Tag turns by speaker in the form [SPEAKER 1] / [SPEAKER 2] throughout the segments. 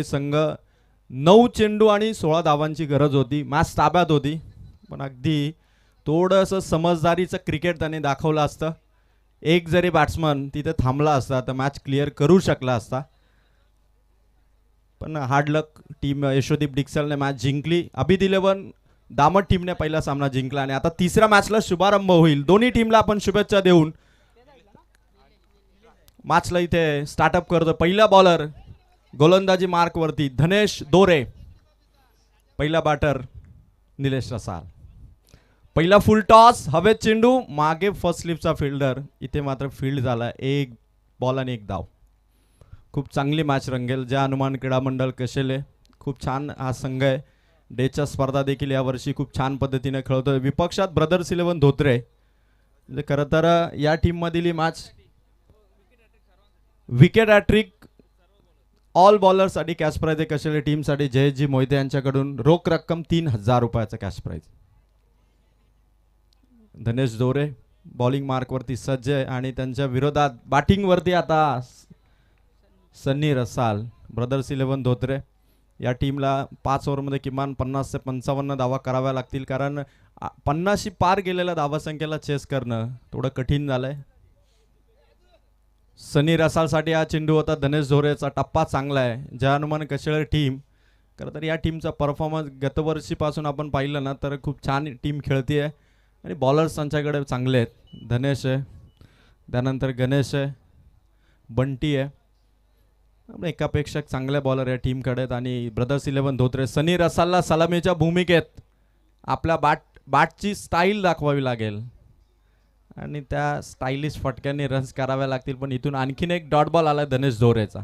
[SPEAKER 1] संघ 9 चेंडू आणि 16 धावांची गरज होती. मॅच ताब्यात होती, पण अगदी थोडंसं समजदारीचं क्रिकेट त्याने दाखवलं असतं. एक जरी बॅट्समन तिथे थांबला असता तर मॅच क्लिअर करू शकला असता, पण हार्ड लक टीम यशोदीप डिक्सलने मॅच जिंकली. अभिद 11 दामट टीमने पहिला सामना जिंकला आणि आता तिसऱ्या मॅचला शुभारंभ होईल. दोन्ही टीमला आपण शुभेच्छा देऊन मॅचला इथे स्टार्टअप करतो. पहिला बॉलर गोलंदाजी मार्क वरती धनेश दोरे, पहिला बॅटर निलेश रसाल. पहिला फुल टॉस, हवेत चेंडू, मागे फर्स्ट स्लिपचा फिल्डर, इथे मात्र फील्ड झाला. एक बॉल आणि एक धाव. खूप चांगली मॅच रंगेल. ज्या हनुमान क्रीडा मंडळ कशेले, खूप छान हा संघ आहे. डेच्या स्पर्धा देखील यावर्षी खूप छान पद्धतीने खेळतोय. विपक्षात ब्रदर्स 11 धोत्रे. म्हणजे खरं तर या टीम मधील मॅच विकेट हॅट्रिक ऑल बॉलरसाठी कॅश प्राइज आहे. कशेले टीमसाठी जयजी मोहिते यांच्याकडून रोख रक्कम 3000 रुपयाचा कॅश प्राइज. धनेश दोरे बॉलिंग मार्कवरती सज्ज आहे आणि त्यांच्या विरोधात बॅटिंगवरती आता सन्नी रसाल. ब्रदर्स 11 धोत्रे या टीमला 5 ओव्हरमध्ये किमान 50 ते 55 धावा कराव्या लागतील, कारण 50 पार गेलेल्या धावासंख्येला चेस करणं थोडं कठीण झालंय. सनी रसालसाठी हा चेंडू होता. धनेश धोरेचा टप्पा चांगला आहे. जय हनुमान कशेळे टीम, खरं तर या टीमचा परफॉर्मन्स गतवर्षीपासून आपण पाहिलं ना तर खूप छान टीम खेळते आहे आणि बॉलर्स त्यांच्याकडे चांगले आहेत. धनेश आहे, त्यानंतर गणेश आहे, बंटी आहे. एकापेक्षा चांगले बॉलर या टीमकडे आहेत आणि ब्रदर्स 11 धोत्रे सनी रसालला सलामीच्या भूमिकेत आपल्या बॅटची स्टाईल दाखवावी लागेल आणि त्या स्टाईलिश फटक्यांनी रन्स कराव्या लागतील. पण इथून आणखीन एक डॉट बॉल आला धनेश झोरेचा.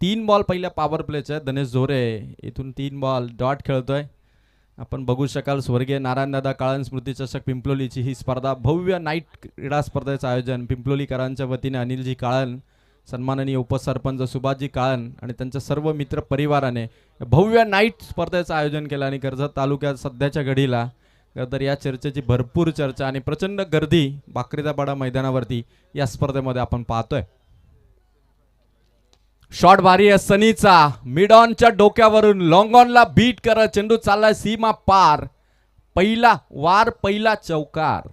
[SPEAKER 1] 3 बॉल पहिल्या पॉवर प्लेचे आहेत. धनेश झोरे इथून 3 बॉल डॉट खेळतोय. आपण बघू शकाल स्वर्गीय नारायणदादा काळन स्मृती चषक पिंपलोलीची ही स्पर्धा, भव्य नाईट क्रीडा स्पर्धेचं आयोजन पिंपलोलीकरांच्या वतीने अनिलजी काळन, सन्माननीय उपसरपंच सुभाषजी काळन आणि त्यांच्या सर्व मित्र परिवाराने भव्य नाईट स्पर्धेचं आयोजन केलं. आणि कर्जत तालुक्यात सध्याच्या घडीला तर या चर्चेची भरपूर चर्चा आणि प्रचंड गर्दी बाकरीदापाडा मैदानावरती या स्पर्धेमध्ये आपण पाहतोय. शॉट भारी आहे सनीचा, मिड ऑनच्या डोक्यावरून लॉंग ऑनला बीट करत चेंडू चाललाय सीमा पार. पहिला वार, पहिला चौकार.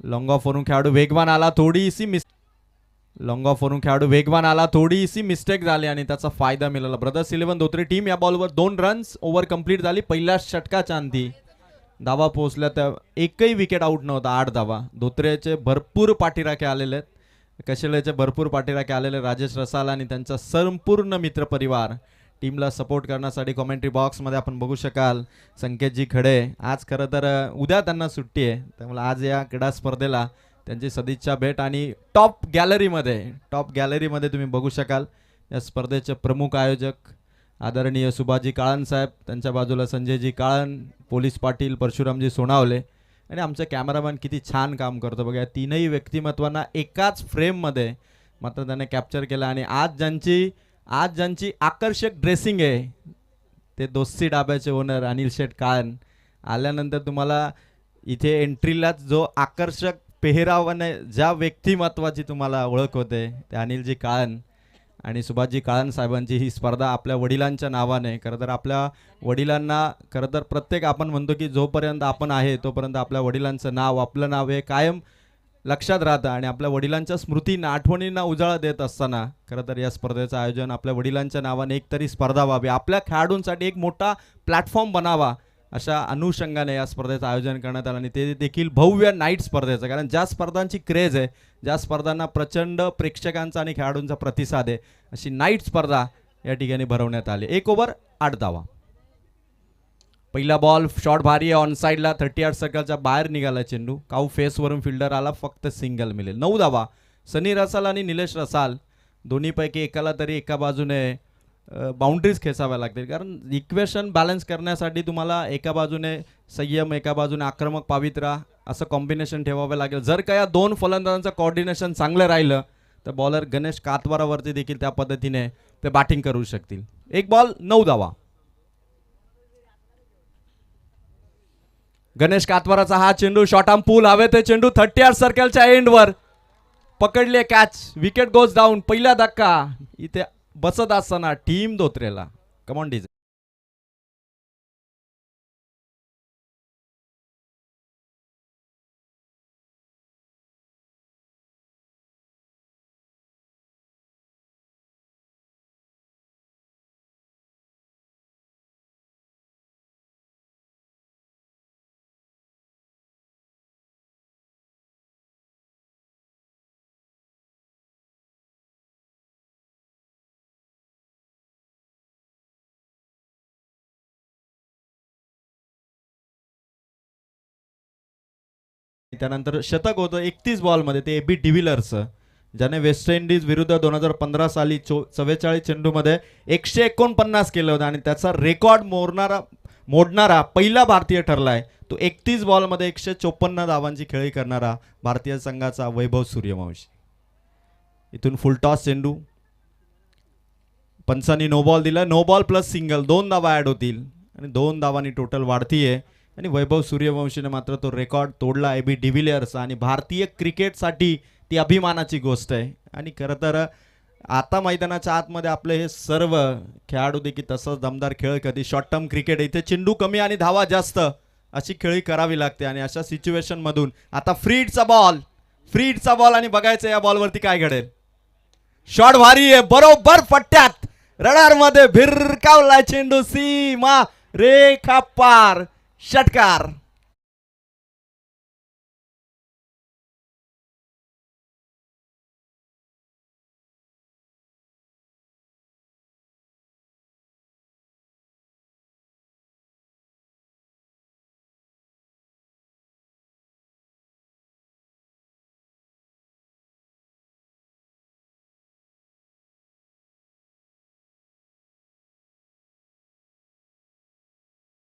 [SPEAKER 1] लॉंग ऑफ वरून खेळाडू वेगवान आला, थोडीशी मिस्टेक झाली आणि त्याचा फायदा मिळाला. ब्रदर्स 11 धोत्रे टीम या बॉलवर 2 रन्स ओव्हर कंप्लीट झाली. पहिल्या षटकाच्या अंती धावा पोहोचल्या, त्या एकही विकेट आउट नव्हता. 8 धावा. धोत्रेचे भरपूर पाठीराखे आलेले आहेत. कशेलेचे भरपूर पाठीराखे आलेले. राजेश रसाल आणि त्यांचा संपूर्ण मित्रपरिवार टीमला सपोर्ट करण्यासाठी कॉमेंट्री बॉक्समध्ये आपण बघू शकाल. संकेतजी खडे, आज खरं तर उद्या त्यांना सुट्टी आहे, त्यामुळे आज या क्रीडा स्पर्धेला त्यांची सदिच्छा भेट. आणि टॉप गॅलरीमध्ये तुम्ही बघू शकाल या स्पर्धेचे प्रमुख आयोजक आदरणीय सुभाषजी काळन साहेब, त्यांच्या बाजूला संजयजी काळन, पोलीस पाटील परशुरामजी सोनावले आणि आमचा कॅमेरामॅन किती छान काम करतो बघा. तीनही व्यक्तिमत्वांना एकाच फ्रेममध्ये मात्र त्याने कॅप्चर केलं. आणि आज ज्यांची आकर्षक ड्रेसिंग आहे ते दोस्ती डाब्याचे ओनर अनिल शेठ काळन. आल्यानंतर तुम्हाला इथे एंट्रीलाच जो आकर्षक पेहरावाने ज्या व्यक्तिमत्वाची तुम्हाला ओळख होते ते अनिलजी काळन आणि सुभाषजी काळन साहेबांची ही स्पर्धा आपल्या वडिलांच्या नावाने. खरं तर आपल्या वडिलांना खरं तर प्रत्येक आपण म्हणतो की जोपर्यंत आपण आहे तोपर्यंत आपल्या वडिलांचं नाव, आपलं नाव हे कायम लक्षात राहतं आणि आपल्या वडिलांच्या स्मृतींना, आठवणींना उजाळा देत असताना खरं तर या स्पर्धेचं आयोजन आपल्या वडिलांच्या नावाने एकतरी स्पर्धा व्हावी, आपल्या खेळाडूंसाठी एक मोठा प्लॅटफॉर्म बनावा अशा अनुषंगाने या स्पर्धेचं आयोजन करण्यात आलं. आणि ते देखील भव्य नाईट स्पर्धेचं, कारण ज्या स्पर्धांची क्रेज आहे, ज्या स्पर्धांना प्रचंड प्रेक्षकांचा आणि खेळाडूंचा प्रतिसाद आहे, अशी नाईट स्पर्धा या ठिकाणी भरवण्यात आली. 1 ओव्हर 8 धावा. पहिला बॉल शॉट भारी आहे ऑन साईडला, 38 सर्कलच्या बाहेर निघाला चेंडू. काऊ फेसवरून फिल्डर आला, फक्त सिंगल मिळेल. 9 धावा. सनी रसाल आणि निलेश रसाल दोन्हीपैकी एकाला तरी एका बाजूने बाउंड्रीज खेचाव्या लागतील, कारण इक्वेशन बॅलन्स करण्यासाठी तुम्हाला एका बाजूने संयम, एका बाजूने आक्रमक पावित्रा असं कॉम्बिनेशन ठेवावं लागेल. जर का या दोन फलंदाजांचं कॉर्डिनेशन चांगलं राहिलं तर बॉलर गणेश कातवारावरती देखील त्या पद्धतीने ते बॅटिंग करू शकतील. एक बॉल 9 धावा. गणेश कातवाराचा हा चेंडू शॉर्ट आर्म पूल हवे ते चेंडू 30 यार्ड सर्कलच्या एंडवर पकडले, कॅच, विकेट गोज डाऊन. पहिला धक्का इथे बसत असताना टीम धोत्रेला. Come on DJ. त्यानंतर शतक होतं 31 बॉलमध्ये ते एबी डिव्हिलर्सचं, ज्याने वेस्ट इंडिज विरुद्ध 2015 साली 44 चेंडूमध्ये 149 केलं होतं आणि त्याचा रेकॉर्ड मोडणारा पहिला भारतीय ठरलाय. तो 31 बॉलमध्ये 154 धावांची खेळी करणारा भारतीय संघाचा वैभव सूर्यवंशी. इथून फुल टॉस चेंडू, पंचांनी नो बॉल दिला. नो बॉल प्लस सिंगल 2 धावा ऍड होतील आणि 2 धावांनी टोटल वाढतीये. आणि वैभव सूर्यवंशीने मात्र तो रेकॉर्ड तोडला एबी डिव्हिलियर्स, आणि भारतीय क्रिकेटसाठी ती अभिमानाची गोष्ट आहे. आणि खरं तर आता मैदानाच्या आतमध्ये आपले हे सर्व खेळाडू देखील तसंच दमदार खेळ कधी शॉर्ट टर्म क्रिकेट इथे चेंडू कमी आणि धावा जास्त अशी खेळी करावी लागते. आणि अशा सिच्युएशन मधून आता फ्रीडचा बॉल आणि बघायचं या बॉलवरती काय घडेल. शॉट भारी आहे, बरोबर पट्ट्यात रडार मध्ये भिरकावलाय चेंडू, सीमा रेखा पार, षटकार.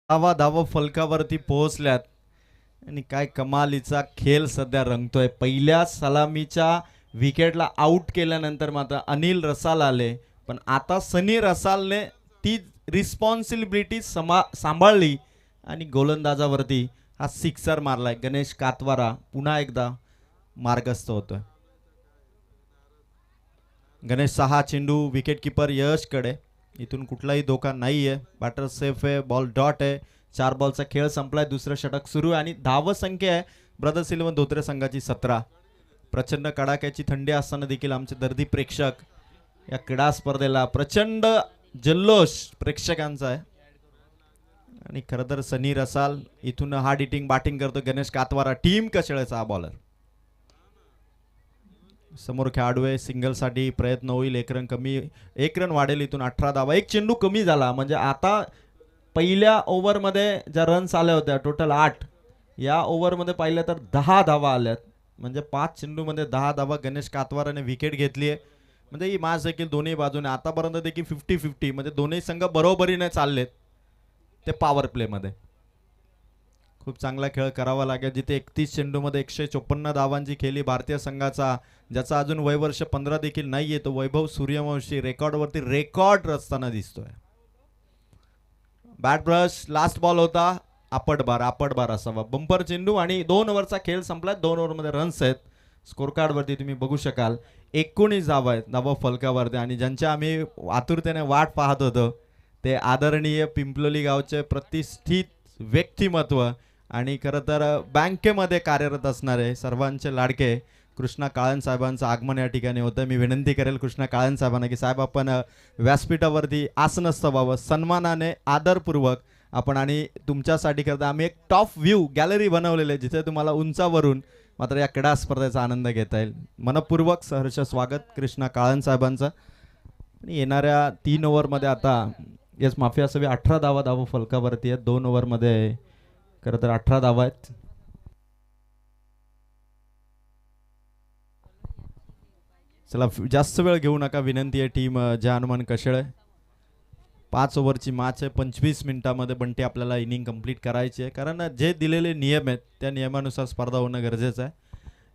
[SPEAKER 1] धावा फलकावरती पोहोचल्यात आणि काय कमालीचा खेळ सध्या रंगतोय. पहिल्या सलामीच्या विकेटला आउट केल्यानंतर मात्र अनिल रसाल आले, पण आता सनी रसालने ती रिस्पॉन्सिबिलिटी सांभाळली आणि गोलंदाजावरती हा सिक्सर मारलाय. गणेश कातवारा पुन्हा एकदा मार्गस्थ होतोय. गणेश सहा चेंडू विकेट किपर यशकडे, इथून कुठलाही धोका नाहीये. बॅटर सेफ आहे, बॉल डॉट आहे. 4 बॉलचा खेळ संपलाय, दुसरं षटक सुरू आहे आणि धाव संख्या आहे ब्रदर्स इलेव्हन धोत्रे संघाची 17. प्रचंड कडाक्याची थंडी असताना देखील आमचे दर्दी प्रेक्षक या क्रीडा स्पर्धेला प्रचंड जल्लोष प्रेक्षकांचा आहे. आणि खरं तर सनी रसाल इथून हार्ड हिटिंग बॅटिंग करतो. गणेश कातवारा टीम कशेळेचा हा बॉलर. समोर खेळाडू आहे, सिंगलसाठी प्रयत्न होईल. 1 रन वाढेल, इथून 18 धावा. एक चेंडू कमी झाला, म्हणजे आता पहिल्या ओव्हरमध्ये ज्या रन्स आल्या होत्या टोटल 8, या ओव्हरमध्ये पाहिलं तर 10 धावा आल्यात. म्हणजे 5 चेंडूमध्ये 10 धावा गणेश कातवाराने विकेट घेतली आहे. म्हणजे ही मॅच देखील दोन्ही बाजूने आतापर्यंत देखील 50-50, म्हणजे दोन्ही संघ बरोबरीने चाललेत ते पॉवर प्लेमध्ये. खूप चांगला खेळ करावा लागेल. जिथे 31 चेंडूमध्ये 154 धावांची खेळी भारतीय संघाचा, ज्याचा अजून वयवर्ष 15 देखील नाहीये, तो वैभव सूर्यवंशी रेकॉर्डवरती रेकॉर्ड रचताना दिसतोय. बॅट ब्रश, लास्ट बॉल होता, आपट बार असावा. बंपर चेंडू आणि 2 ओव्हरचा खेळ संपला. 2 ओव्हरमध्ये रन्स आहेत. स्कोर कार्डवरती तुम्ही बघू शकाल 19 धावा आहेत धावा फलकावरती. आणि ज्यांच्या आम्ही आतुरतेने वाट पाहत होतो ते आदरणीय पिंपलोली गावचे प्रतिष्ठित व्यक्तिमत्व आणि खरं तर बँकेमध्ये कार्यरत असणारे सर्वांचे लाडके कृष्णा काळन साहेबांचं आगमन या ठिकाणी होतं. मी विनंती करेल कृष्णा काळन साहेबांना की साहेब आपण व्यासपीठावरती आसनस्थ व्हावं, सन्मानाने आदरपूर्वक आपण. आणि तुमच्यासाठी करता आम्ही एक टॉप व्ह्यू गॅलरी बनवलेली आहे, जिथे तुम्हाला उंचावरून मात्र या क्रीडा स्पर्धेचा आनंद घेता येईल. मनपूर्वक सहर्ष स्वागत कृष्णा काळन साहेबांचं. आणि येणाऱ्या 3 ओव्हरमध्ये आता माफी असावी 18 धावा फलकावरती आहेत. 2 ओव्हरमध्ये खरं तर 18 धावा आहेत. चला जास्त वेळ घेऊ नका, विनंती आहे टीम जय हनुमान कशेळे 5 ओव्हरची मॅच आहे. 25 मिनिटामध्ये बंटी आपल्याला इनिंग कंप्लीट करायची आहे, कारण जे दिलेले नियम आहेत त्या नियमानुसार स्पर्धा होणं गरजेचं आहे.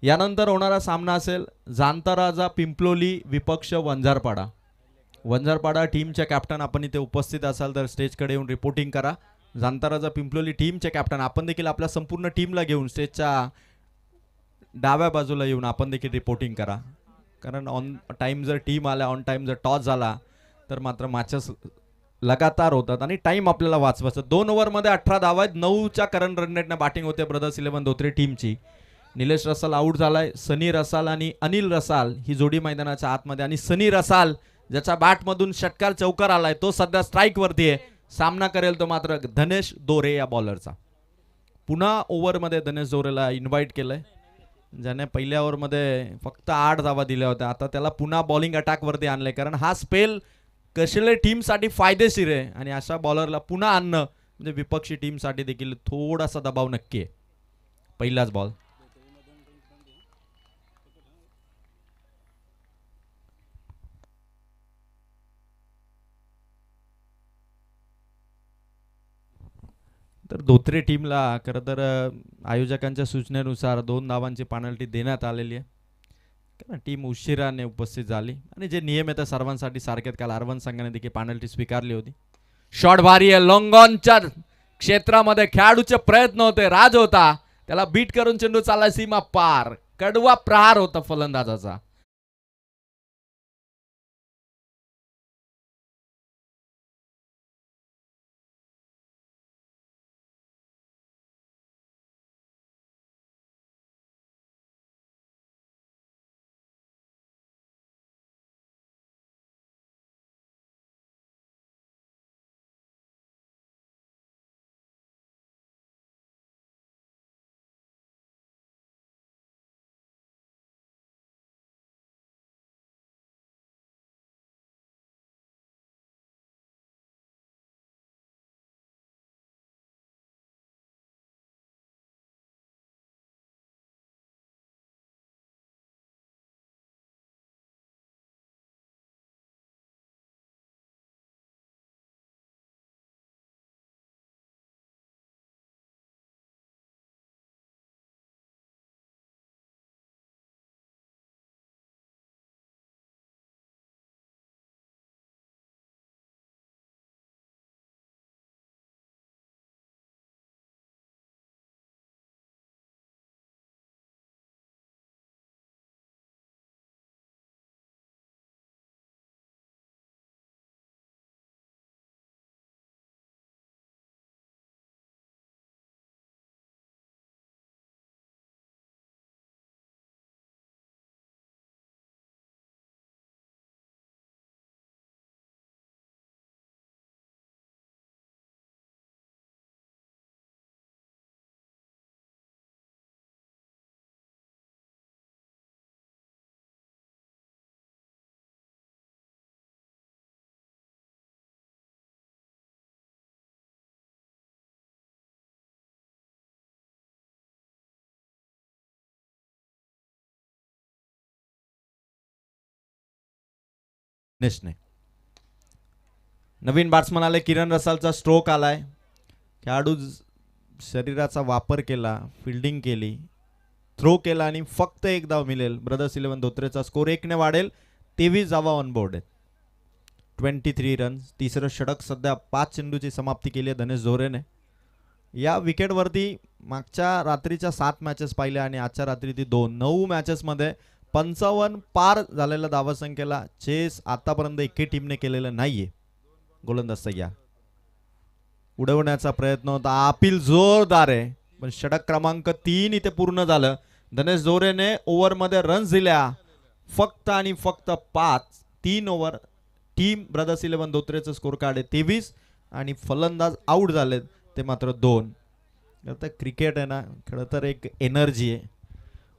[SPEAKER 1] यानंतर होणारा सामना असेल जाणता राजा पिंपलोली विपक्ष वंजारपाडा. वंजारपाडा टीमच्या कॅप्टन आपण इथे उपस्थित असाल तर स्टेजकडे येऊन रिपोर्टिंग करा. जाणता राजा पिंपलोली टीमचे कॅप्टन आपण देखील आपल्या संपूर्ण टीमला घेऊन स्टेजच्या डाव्या बाजूला येऊन आपण देखील रिपोर्टिंग करा, कारण ऑन टाईम जर टीम आला, ऑन टाईम जर टॉस झाला तर मात्र मॅचेस लगातार होतात आणि टाइम आपल्याला वाचवायचा. 2 ओव्हरमध्ये 18 धावा आहेत. 9च्या करण रनरेटने बॅटिंग होते ब्रदर्स 11 धोत्रे टीमची. निलेश रसाल आऊट झालाय. सनी रसाल आणि अनिल रसाल ही जोडी मैदानाच्या आतमध्ये, आणि सनी रसाल ज्याच्या बॅटमधून षटकार चौकार आलाय तो सध्या स्ट्राईक वरती आहे. सामना करेल तो मात्र धनेश दोरे या बॉलरचा. पुन्हा ओव्हरमध्ये धनेश दोरेला इन्व्हाइट केलंय, ज्याने पहिल्या ओव्हरमध्ये फक्त 8 धावा दिल्या होत्या. आता त्याला पुन्हा बॉलिंग अटॅक वरती आणलंय, कारण हा स्पेल कशेले टीमसाठी फायदेशीर आहे आणि अशा बॉलरला पुन्हा आणणं म्हणजे विपक्षी टीमसाठी देखील थोडासा दबाव नक्की आहे. पहिलाच बॉल. तर धोत्रे टीमला खरं तर आयोजकांच्या सूचनेनुसार 2 धावांची पेनल्टी देण्यात आलेली आहे, कारण टीम उशिराने उपस्थित झाली आणि जे नियम आहेत सर्वांसाठी सारखेच. काल आरवन संघाने देखील पेनल्टी स्वीकारली होती. शॉट भारी आहे. लॉंग ऑनच्या क्षेत्रामध्ये खेळाडूचे प्रयत्न होते. राज होता, त्याला बीट करून चेंडू चालला सीमा पार. कडवा प्रहार होता फलंदाजाचा. नवीन बॅट्समन आले. किरण रसालचा स्ट्रोक आलाय. खेळाडू शरीराचा वापर केला, फिल्डिंग केली, थ्रो केला आणि फक्त 1 धाव मिळेल. ब्रदर्स 11 धोत्रेचा स्कोर 1 ने वाढेल. 23 धावा ऑन बोर्ड आहेत. 23 रन्स. तिसरं षटक सध्या 5 चेंडूची समाप्ती केली आहे धनेश जोरेने. या विकेटवरती मागच्या रात्रीच्या 7 मॅचेस पाहिल्या आणि आजच्या रात्री ती 2. 9 मॅचेसमध्ये 55 पार झालेल्या धावसंख्येला चेस आतापर्यंत एके टीमने केलेलं नाहीये. गोलंदाज सय्या उडवण्याचा प्रयत्न होता. अपील जोरदार आहे, पण षटक क्रमांक 3 इथे पूर्ण झालं. धनेश जोरेने ओव्हरमध्ये रन्स दिल्या फक्त आणि फक्त 5. 3 ओव्हर. टीम ब्रदर्स 11 धोत्रेचं स्कोर कार्ड आहे 23 आणि फलंदाज आउट झालेत ते मात्र 2. आता क्रिकेट आहे ना, खरं तर एक एनर्जी आहे.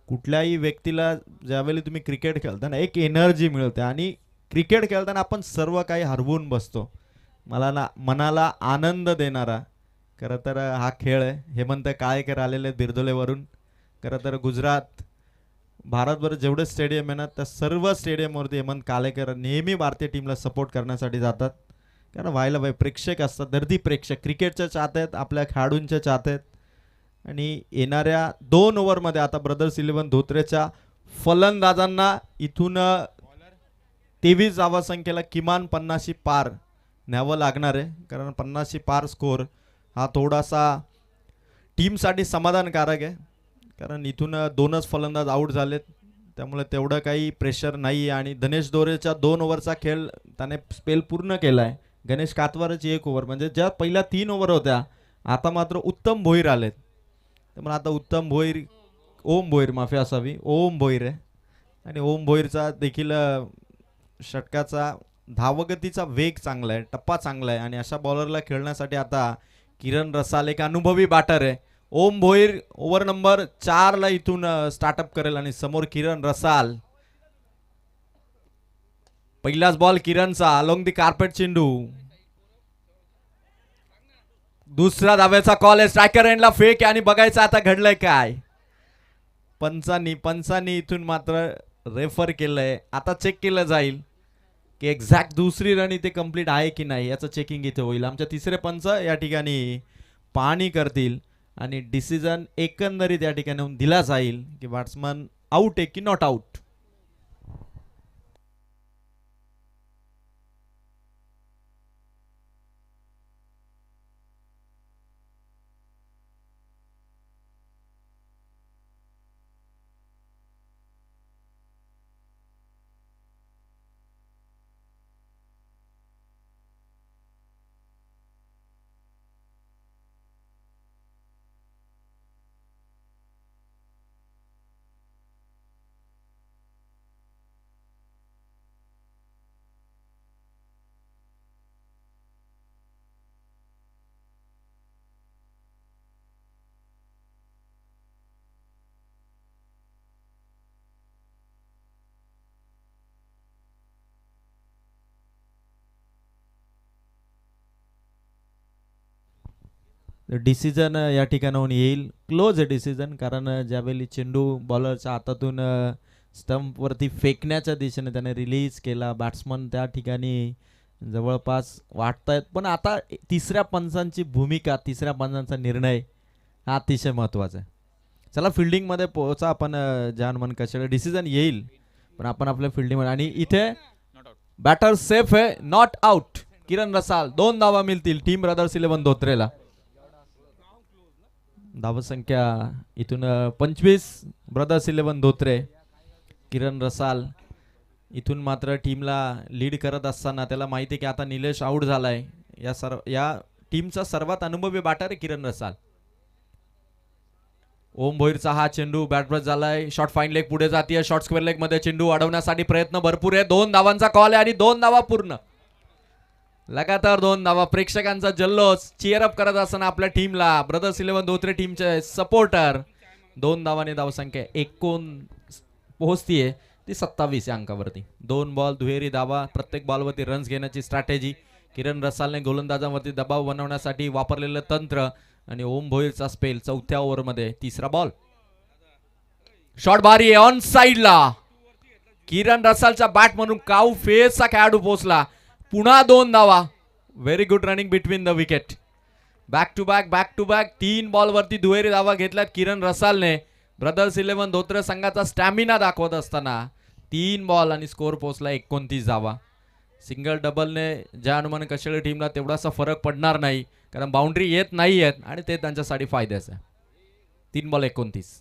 [SPEAKER 1] कुठल्याही व्यक्तीला ज्यावेळी तुम्ही क्रिकेट खेळताना एक एनर्जी मिळते आणि क्रिकेट खेळताना आपण सर्व काही हरवून बसतो. मनाला आनंद देणारा खरं तर हा खेळ आहे. हेमंत काळेकर आलेले बिरदोलेवरून. खरं तर गुजरात भारतभर जेवढे स्टेडियम आहे ना त्या सर्व स्टेडियमवरती हेमंत काळेकर नेहमी भारतीय टीमला सपोर्ट करण्यासाठी जातात. कारण व्हायला पाहिजे, प्रेक्षक असतात, दर्दी प्रेक्षक क्रिकेटच्या चाहते आहेत, आपल्या खेळाडूंच्या चाहते आहेत. आणि येणाऱ्या 2 ओव्हरमध्ये आता ब्रदर्स 11 धोत्रेच्या फलंदाजांना इथून 23 धावसंख्येला किमान 50 पार न्यावं लागणार आहे. कारण 50 पार स्कोर हा थोडासा टीमसाठी समाधानकारक आहे. कारण इथून 2च फलंदाज आऊट झालेत, त्यामुळे तेवढं काही प्रेशर नाही आहे. आणि धनेश दोरेच्या 2 ओव्हरचा खेळ त्याने स्पेल पूर्ण केला आहे. गणेश कातवारची 1 ओव्हर, म्हणजे ज्या पहिल्या 3 ओव्हर होत्या आता मात्र उत्तम भोईर आलेत. त्यामुळे आता उत्तम भोईर, ओम भोईर माफी असावी, ओम भोईर आहे. आणि ओम भोईरचा देखील षटकाचा धावगतीचा वेग चांगला आहे, टप्पा चांगला आहे. आणि अशा बॉलरला खेळण्यासाठी आता किरण रसाल एक अनुभवी बॅटर आहे. ओम भोईर ओव्हर नंबर 4 ला इथून स्टार्टअप करेल. आणि समोर किरण रसाल. पहिलाच बॉल किरणचा अलोंग दी कार्पेट चेंडू. दुसरा धाव्याचा कॉल आहे, स्ट्रायकर एंडला फेक आहे. आणि बघायचं आता घडलंय काय. पंचांनी इथून मात्र रेफर केलंय. आता चेक केलं जाईल की एक्झॅक्ट दुसरी रन इथे कंप्लीट आहे की नाही, याचं चेकिंग इथे होईल. आमच्या तिसरे पंच या ठिकाणी पाहणी करतील आणि डिसिजन एकंदरीत या ठिकाणी दिला जाईल की बॅट्समन आउट आहे की नॉट आउट. डिसिजन या ठिकाणाहून येईल, क्लोज डिसिजन. कारण ज्यावेळी चेंडू बॉलरच्या हातातून स्टंपवरती फेकण्याच्या दिशेने त्याने रिलीज केला, बॅट्समन त्या ठिकाणी जवळपास वाटतायत. पण आता तिसऱ्या पंचांची भूमिका, तिसऱ्या पंचांचा निर्णय हा अतिशय महत्त्वाचा आहे. चला फिल्डिंगमध्ये पोहोचा आपण. जानमन कशाला डिसिजन येईल, पण आपण आपल्या फिल्डिंगमध्ये. आणि इथे बॅटर सेफ आहे, नॉट आउट. किरण रसाल, 2 धावा मिळतील टीम ब्रदर्स 11 धोत्रेला. धावसंख्या इथून 25 ब्रदर्स 11 धोत्रे. किरण रसाल इथून मात्र टीमला लीड करत असताना त्याला माहिती आहे की आता निलेश आऊट झालाय. या टीमचा सर्वात अनुभवी बॅटर आहे किरण रसाल. ओम भोईरचा हा चेंडू बॅट ब्रश झालाय. शॉर्ट फाईन लेग पुढे जाते, शॉर्ट स्क्वेअर लेग मध्ये चेंडू अडवण्यासाठी प्रयत्न भरपूर आहे. 2 धावांचा कॉल आहे आणि 2 धावा पूर्ण. लगातार 2 धावा. प्रेक्षकांचा जल्लोष चीअर अप करत असताना आपल्या टीमला ब्रदर्स 11 धोत्रे टीमचे सपोर्टर. 2 धावाने धावसंख्या 19 पोहोचतीये, ती 27 या अंकावरती. 2 बॉल दुहेरी धावा, प्रत्येक बॉलवरती रन्स घेण्याची स्ट्रॅटेजी. किरण रसालने गोलंदाजांवरती दबाव बनवण्यासाठी वापरलेलं तंत्र. आणि ओम भोईरचा स्पेल 4थ्या ओव्हरमध्ये. तिसरा बॉल, शॉट भारी आहे ऑन साइडला. किरण रसालच्या बॅट म्हणून काऊ फेसचा खेळाडू पोहोचला. पुन्हा 2 धावा. Very good running between the wicket. Back to back 3 बॉलवरती दुहेरी धावा घेतल्यात किरण रसालने. ब्रदर्स 11 धोत्रे संघाचा स्टॅमिना दाखवत असताना 3 बॉल आणि स्कोर पोहोचला 29 धावा. सिंगल डबलने ज्या हनुमान कशेळे टीमला तेवढासा फरक पडणार नाही, कारण बाउंड्री येत नाही आहेत आणि ते त्यांच्यासाठी फायद्याचं आहे. 3 बॉल 29.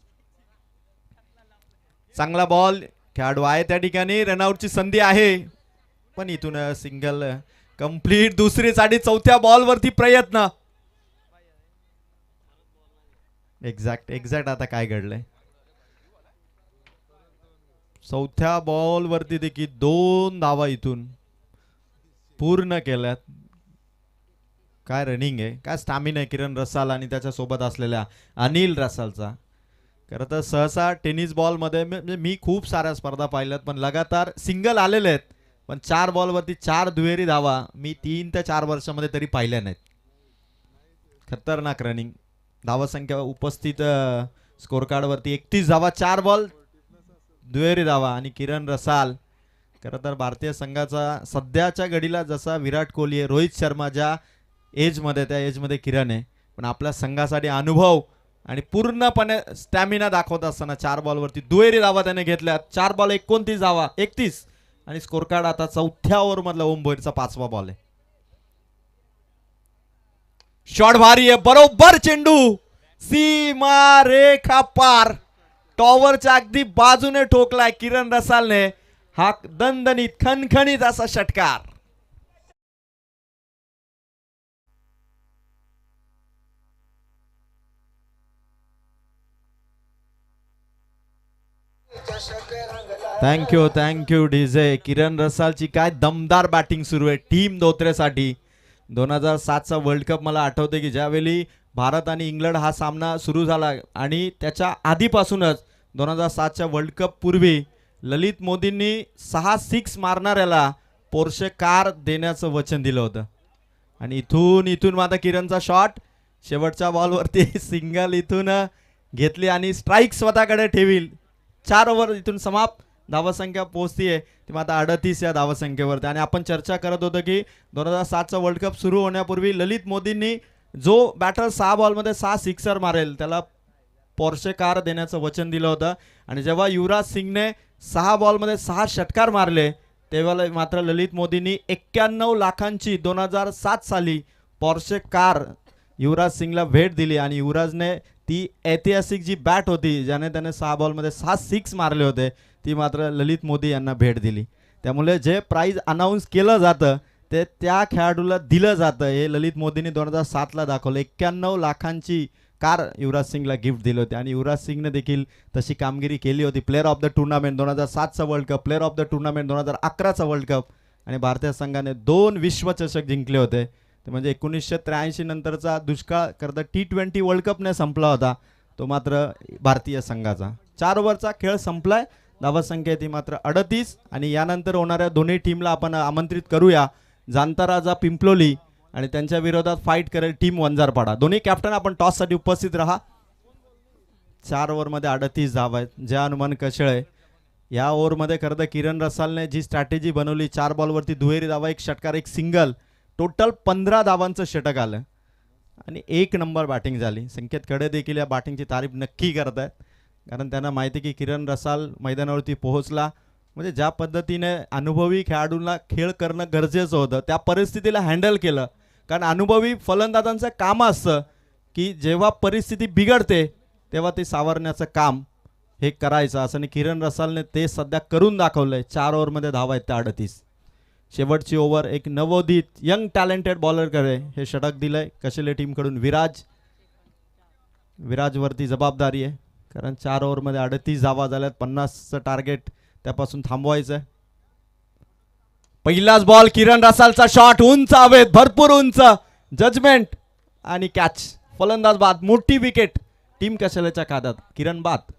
[SPEAKER 1] चांगला बॉल, खेळाडू आहे त्या ठिकाणी, रनआउटची संधी आहे. पण इथून सिंगल कंप्लीट. दुसरीसाठी 4थ्या बॉलवरती प्रयत्न. एक्झॅक्ट आता काय घडलंय. 4थ्या बॉलवरती देखील 2 धावा इथून पूर्ण केल्यात. काय रनिंग आहे, काय स्टॅमिना आहे किरण रसाल आणि त्याच्या सोबत असलेल्या अनिल रसालचा. खरं तर सहसा टेनिस बॉलमध्ये म्हणजे मी खूप साऱ्या स्पर्धा पाहिल्यात, पण लगातार सिंगल आलेले आहेत, पण 4 बॉलवरती 4 दुहेरी धावा मी 3 ते 4 वर्षामध्ये तरी पाहिल्या नाहीत. खतरनाक रनिंग. धावसंख्या उपस्थित स्कोर कार्डवरती 31 धावा, 4 बॉल दुहेरी धावा. आणि किरण रसाल खरं तर भारतीय संघाचा सध्याच्या घडीला जसा विराट कोहली आहे, रोहित शर्मा ज्या एजमध्ये त्या एजमध्ये किरण आहे, पण आपल्या संघासाठी अनुभव आणि पूर्णपणे स्टॅमिना दाखवत असताना 4 बॉलवरती दुहेरी धावा त्याने घेतल्या. 4 बॉल 29 धावा 31 आणि स्कोर कार्ड आता 4थ्या ओव्हर मधला ओम भोईरचा 5वा बॉल आहे. शॉट भारी आहे, बरोबर चेंडू सीमा रेखा पार टॉवरच्या अगदी बाजूने ठोकलाय किरण रसालने. हा दणदणीत खणखणीत असा षटकार. Thank you DJ. किरण रसालची काय दमदार बॅटिंग सुरू आहे टीम धोत्रेसाठी. 2007चा वर्ल्ड कप मला आठवते की ज्यावेळी भारत आणि इंग्लंड हा सामना सुरू झाला आणि त्याच्या आधीपासूनच 2007च्या वर्ल्ड कप पूर्वी ललित मोदींनी 6 सिक्स मारणाऱ्याला पोर्शे कार देण्याचं वचन दिलं होतं. आणि इथून आता किरणचा शॉट शेवटच्या बॉलवरती सिंगल इथून घेतली आणि स्ट्राईक स्वतःकडे ठेवील. 4 ओव्हर इथून समाप्त. धावसंख्या पोहोचतीये ती आता 38 या धावसंख्येवरती. आणि आपण चर्चा करत होतो की 2007चा वर्ल्ड कप सुरू होण्यापूर्वी ललित मोदींनी जो बॅटर 6 बॉलमध्ये 6 सिक्सर मारेल त्याला पोर्शे कार देण्याचं वचन दिलं होतं. आणि जेव्हा युवराज सिंगने 6 बॉलमध्ये 6 षटकार मारले तेव्हा मात्र ललित मोदींनी 91 लाखांची 2007 साली पोर्शे कार युवराज सिंगला भेट दिली. आणि युवराजने ती ऐतिहासिक जी बॅट होती ज्याने त्याने 6 बॉलमध्ये 6 सिक्स मारले होते ती मात्र ललित मोदी यांना भेट दिली. त्यामुळे जे प्राइज अनाऊन्स केलं जातं ते त्या खेळाडूला दिलं जातं. हे ललित मोदींनी 2007ला दाखवलं. 91 लाखांची कार युवराज सिंगला गिफ्ट दिली होती आणि युवराज सिंगने देखील तशी कामगिरी केली होती. प्लेअर ऑफ द टुर्नामेंट 2007चा world cup, player of the tournament 2011चा वर्ल्ड कप आणि भारतीय संघाने 2 विश्वचषक जिंकले होते. ते म्हणजे 1983 नंतरचा दुष्काळ करता T20 वर्ल्ड कपने संपला होता तो मात्र भारतीय संघाचा. 4 ओव्हरचा खेळ संपलाय. धावसंख्या ती मात्र 38. आणि यानंतर होणाऱ्या दोन्ही टीमला आपण आमंत्रित करूया. जाणता राजा पिंपलोली आणि त्यांच्या विरोधात फाईट करेल टीम वंजारपाडा. दोन्ही कॅप्टन आपण टॉससाठी उपस्थित राहा. 4 ओव्हरमध्ये 38 धावा आहेत. जय हनुमान कशळे या ओव्हरमध्ये खरं तर किरण रसालने जी स्ट्रॅटेजी बनवली 4 बॉलवरती दुहेरी धावा, 1 षटकार, 1 सिंगल, टोटल 15 धावांचं षटक आलं आणि 1 नंबर बॅटिंग झाली. संकेत खडे देखील या बॅटिंगची तारीफ नक्की करत आहेत कारण त्यांना माहिती की किरण रसाल मैदानावरती पोहोचला म्हणजे ज्या पद्धतीने अनुभवी खेळाडूंना खेळ करणं गरजेचं होतं त्या परिस्थितीला हँडल केलं. कारण अनुभवी फलंदाजांचं काम असतं की जेव्हा परिस्थिती बिघडते तेव्हा ते सावरण्याचं काम हे करायचं असं. आणि किरण रसालने ते सध्या करून दाखवलंय. 4 ओव्हरमध्ये धावा आहेत त्या 38. शेवटची ओव्हर एक नवोदित यंग टॅलेंटेड बॉलरकडे हे षटक दिलंय कशेले टीमकडून. विराजवरती जबाबदारी आहे कारण 4 ओव्हरमध्ये 38 धावा झाल्यात. 50चं टार्गेट त्यापासून थांबवायचं आहे. पहिलाच बॉल किरण रसालचा शॉट उंच हवेत, भरपूर उंच, जजमेंट आणि कॅच. फलंदाज बाद, मोठी विकेट टीम कशेलेच्या खात्यात. किरण बाद.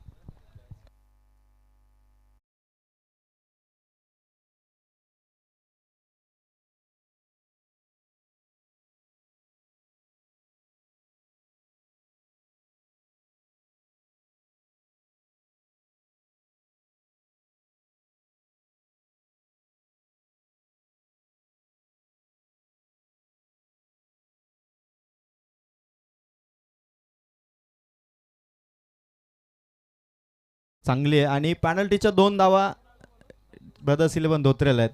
[SPEAKER 1] चांगली आहे आणि पॅनल्टीच्या 2 धावा ब्रदर्स 11 धोत्रेला आहेत.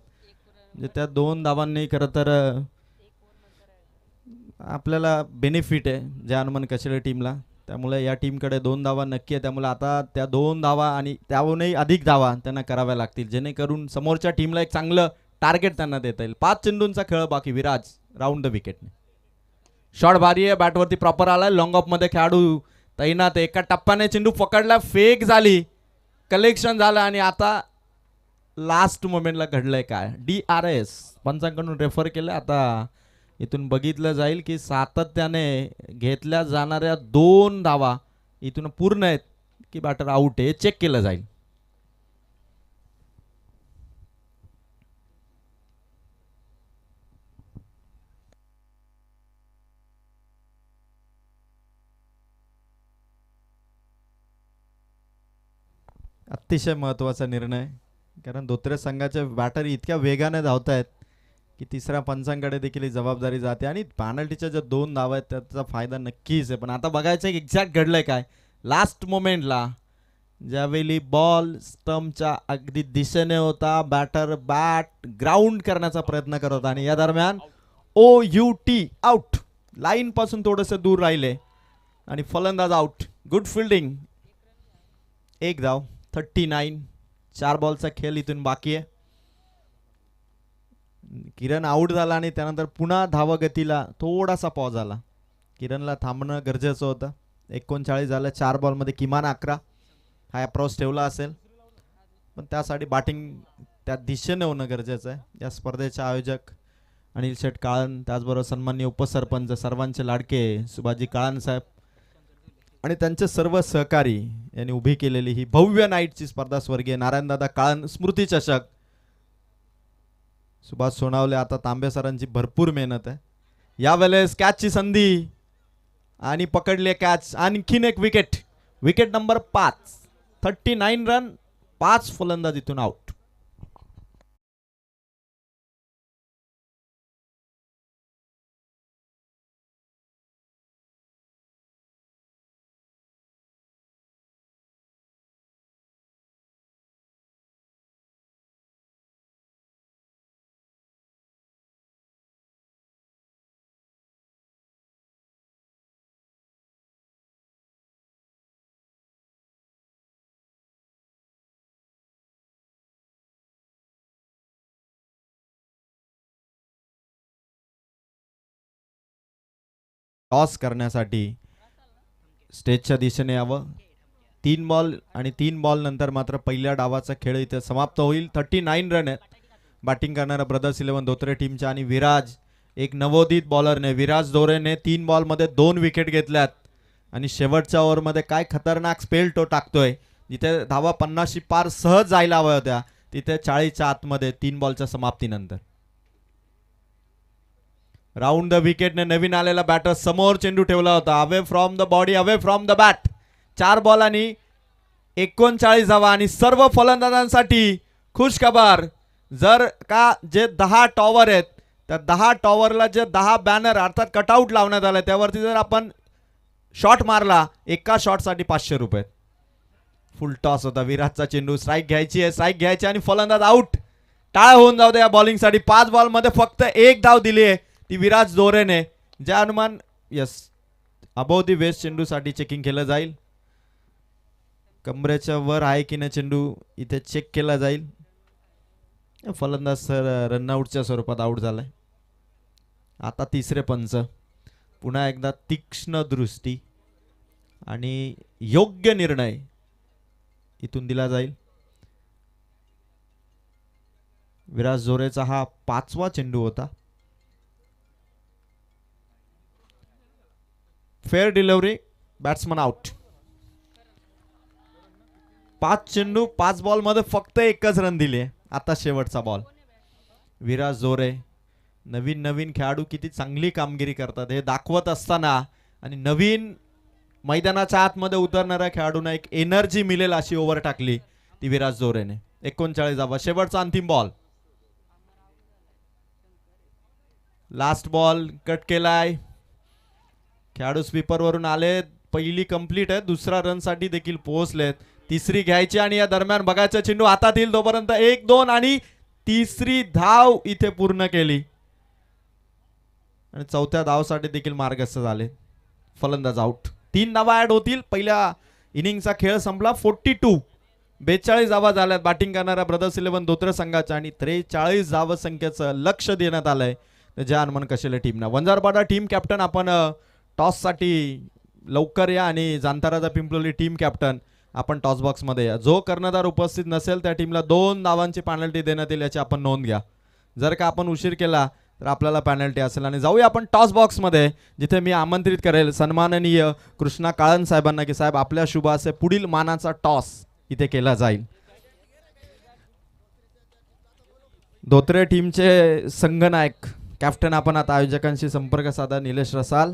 [SPEAKER 1] म्हणजे त्या 2 धावांनी खरं तर आपल्याला बेनिफिट आहे जय हनुमान कशेले टीमला. त्यामुळे या टीमकडे 2 धावा नक्की आहे. त्यामुळे आता त्या 2 धावा आणि त्याहूनही अधिक धावा त्यांना कराव्या लागतील जेणेकरून समोरच्या टीमला एक चांगलं टार्गेट त्यांना देता येईल. 5 चेंडूंचा खेळ बाकी. विराज राऊंड द विकेटने. शॉट भारी आहे, बॅटवरती प्रॉपर आलाय. लॉंग ऑफ मध्ये खेळाडू तैनात. एका टप्प्याने चेंडू पकडला, फेक झाली, कलेक्शन झालं आणि आता लास्ट मोमेंटला घडलंय काय. DRS पंचांकडून रेफर केलं. आता इथून बघितलं जाईल की सातत्याने घेतल्या जाणाऱ्या 2 धावा इथून पूर्ण आहेत की बॅटर आउट आहे चेक केलं जाईल. अतिशय महत्त्वाचा निर्णय कारण धोत्रे संघाचे बॅटर इतक्या वेगाने धावत आहेत की तिसऱ्या पंचांकडे देखील ही जबाबदारी जाते आणि पेनल्टीच्या ज्या 2 धावा आहेत त्याचा फायदा नक्कीच आहे. पण आता बघायचं आहे एक्झॅक्ट घडलंय काय. लास्ट मोमेंटला ज्यावेळी बॉल स्टंपच्या अगदी दिशेने होता, बॅटर बॅट ग्राउंड करण्याचा प्रयत्न करत होता आणि या दरम्यान OUT आउट, लाईन पासून थोडेसे दूर राहिले आणि फलंदाज आउट. Good fielding. एक धाव. 39. 4 बॉलचा खेळ इथून बाकी आहे. किरण आउट झाला आणि त्यानंतर पुन्हा धावगतीला थोडासा पॉज आला. किरणला थांबणं गरजेचं होतं. 39 झालं. 4 बॉलमध्ये किमान 11 हा अप्रोच ठेवला असेल, पण त्यासाठी बॅटिंग त्या दिशेने होणं गरजेचं आहे. या स्पर्धेचे आयोजक अनिल शेठ काळन, त्याचबरोबर सन्माननीय उपसरपंच सर्वांचे लाडके सुभाजी काळन साहेब आणि त्यांचे सर्व सहकारी यांनी उभी केलेली ही भव्य नाईटची स्पर्धा स्वर्गीय नारायणदादा काळन स्मृती चषक. सुभाष सोनावले, आता तांबे सरांची भरपूर मेहनत आहे. यावेळेस कॅचची संधी आणि पकडले कॅच. आणखीन एक विकेट. Wicket number 5. 39 रन. 5 फलंदाज इथून आउट. टॉस करण्यासाठी स्टेजच्या दिशेने यावं. 3 बॉल आणि 3 बॉल नंतर मात्र पहिल्या डावाचा खेळ इथे समाप्त होईल. 39 रन आहेत. बॅटिंग करणारा ब्रदर्स 11 धोत्रे टीमच्या आणि विराज, एक नवोदित बॉलरने, विराज दोरेने 3 बॉलमध्ये 2 विकेट घेतल्यात आणि शेवटच्या ओव्हरमध्ये काय खतरनाक स्पेल तो टाकतोय. जिथे धावा 50 पार सहज जायला हव्या होत्या तिथे 40च्या आतमध्ये 3 बॉलच्या समाप्तीनंतर. राऊंड द विकेटने नवीन आलेला बॅटर समोर चेंडू ठेवला होता. Away from the body, away from the bat. 4 ball आणि 39 धावा आणि सर्व फलंदाजांसाठी खुश खबर. जर का जे 10 टॉवर आहेत त्या 10 टॉवरला जे 10 बॅनर अर्थात कटआउट लावण्यात आले त्यावरती जर आपण शॉट मारला एका शॉटसाठी 500 रुपये. फुल टॉस होता. विराजचा चेंडू. स्ट्राईक घ्यायची आहे, स्ट्राईक घ्यायची आणि फलंदाज आउट. टाळ होऊन जाऊ दे या बॉलिंगसाठी. 5 बॉलमध्ये फक्त 1 धाव दिली आहे ती विराज दोरेने. ज्या अनुमान यस अबोव दी वेस्ट चेंडूसाठी चेकिंग केलं जाईल. कमरेच्या वर आहे की नाही चेंडू इथे चेक केला जाईल. फलंदाज सर रनआउटच्या स्वरूपात आउट झालाय. आता तिसरे पंच. पुन्हा एकदा तीक्ष्ण दृष्टी आणि योग्य निर्णय इथून दिला जाईल. विराज जोरेचा हा 5वा चेंडू होता. Fair delivery. Batsman out. 5 चेंडू 5 बॉल मध्ये फक्त 1च रन दिले. आता शेवटचा बॉल. विराज जोरे, नवीन खेळाडू किती चांगली कामगिरी करतात हे दाखवत असताना आणि नवीन मैदानाच्या आतमध्ये उतरणाऱ्या खेळाडूंना एक एनर्जी मिळेल अशी ओव्हर टाकली ती विराज जोरेने. 39 धावा. शेवटचा अंतिम बॉल. लास्ट बॉल कट केलाय. खेळाडू स्वीपर वरून आले. पहिली कंप्लीट आहे. दुसरा रन साठी देखील पोहोचलेत. तिसरी घ्यायची आणि या दरम्यान बघायचा चेंडू हातात येईल तोपर्यंत 1-2 आणि तिसरी धाव इथे पूर्ण केली आणि चौथ्या धावसाठी देखील मार्गस्थ झाले. फलंदाज आउट. 3 धावा ऍड होतील. पहिल्या इनिंगचा खेळ संपला. 42 धावा झाल्यात बॅटिंग करणाऱ्या ब्रदर्स 11 धोत्रे संघाच्या आणि 43 धाव संख्येचं लक्ष देण्यात आलंय ज्या हनुमान कशेले टीमना. वंजारपाडा टीम कॅप्टन आपण टॉस साठी लवकर या आणि जांताराजा पिंपलोली टीम कॅप्टन आपण टॉस बॉक्स मध्ये या. जो कर्णधार उपस्थित नसेल त्या टीमला 2 धावांची पेनल्टी देण्यात येईल याची आपण नोंद घ्या. जर का आपण उशीर केला तर आपल्याला पेनल्टी असेल. आणि जाऊया आपण टॉस बॉक्स मध्ये जिथे मी आमंत्रित करेल सन्माननीय कृष्णा काळन साहेबांना की साहेब आपल्या शुभ असे पुढील मानाचा टॉस इथे केला जाईल. धोत्रे टीमचे संघनायक कॅप्टन आपण आता आयोजकांशी संपर्क साधा निलेश रसाल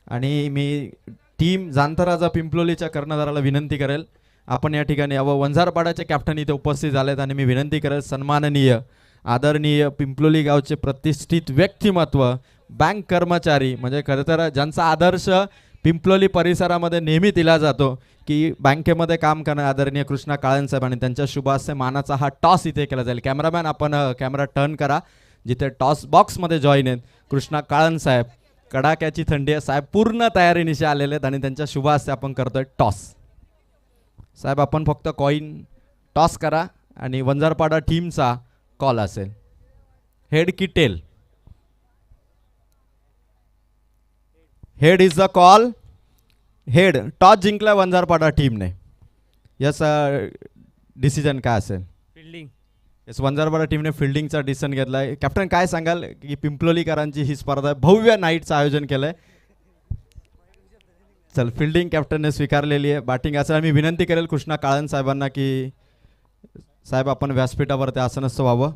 [SPEAKER 1] आणि मी टीम जांतराजा पिंपलोलीच्या कर्णधाराला विनंती करेल आपण या ठिकाणी यावं. वंजारपाड्याचे कॅप्टन इथे उपस्थित झालेत आणि मी विनंती करेल, सन्माननीय आदरणीय पिंपलोली गावचे प्रतिष्ठित व्यक्तिमत्व, बँक कर्मचारी, म्हणजे खरं तर ज्यांचा आदर्श पिंपलोली परिसरामध्ये नेहमी दिला जातो की बँकेमध्ये काम करणारे आदरणीय कृष्णा काळन साहेब, आणि त्यांच्या शुभ हस्ते मानाचा हा टॉस इथे केला जाईल. कॅमेरामॅन आपण कॅमेरा टर्न करा जिथे टॉस बॉक्समध्ये जॉईन आहेत कृष्णा काळन साहेब. कडाक्याची थंडी आहे साहेब, पूर्ण तयारीनिशी आलेले आहेत आणि त्यांच्या शुभ हस्ते आपण करतोय टॉस. साहेब आपण फक्त कॉईन टॉस करा आणि वंजारपाडा टीमचा कॉल असेल. हेड की tail? Head is the call. Head. Toss जिंकला वंजारपाडा टीमने. यस, डिसिजन काय असेल?
[SPEAKER 2] फिल्डिंग.
[SPEAKER 1] येस, वंजारपाडा टीमने फिल्डिंगचा डिसिजन घेतलाय. कॅप्टन काय सांगाल की पिंपलोलीकरांची ही स्पर्धा भव्य नाईटचं आयोजन केलंय. चल, फिल्डिंग कॅप्टनने स्वीकारलेली आहे. बॅटिंग असेल. मी विनंती करेल कृष्णा काळन साहेबांना की साहेब आपण व्यासपीठावर ते आसनस्थ व्हावं.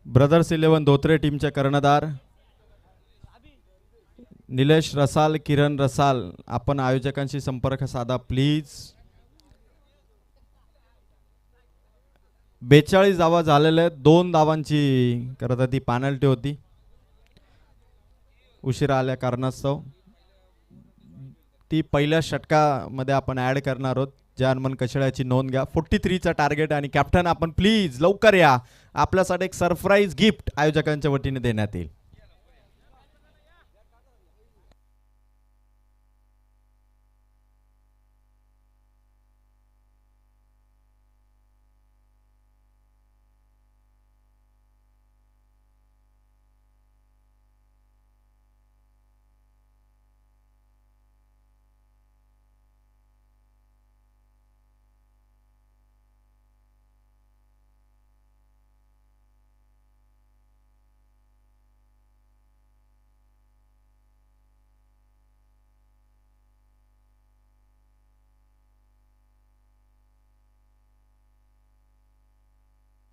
[SPEAKER 1] ब्रदर्स 11 धोत्रे टीमचे कर्णधार निलेश रसाल, किरण रसाल, आपण आयोजकांशी संपर्क साधा प्लीज. 42 धावा झालेल्या आहेत. 2 धावांची करता ती पॅनल्टी होती उशिरा आल्या कारणास्तव. ती पहिल्या षटकामध्ये आपण ऍड करणार आहोत. जानमन कशळ्याची नोंद घ्या. 43चा टार्गेट. आणि कॅप्टन आपण प्लीज लवकर या, आपल्यासाठी एक सरप्राईज गिफ्ट आयोजकांच्या वतीने देण्यात येईल.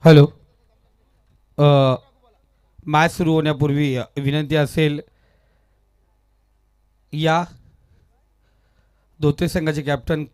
[SPEAKER 2] हॅलो. मॅच सुरू होण्यापूर्वी विनंती असेल, या धोत्रे संघाचे कॅप्टन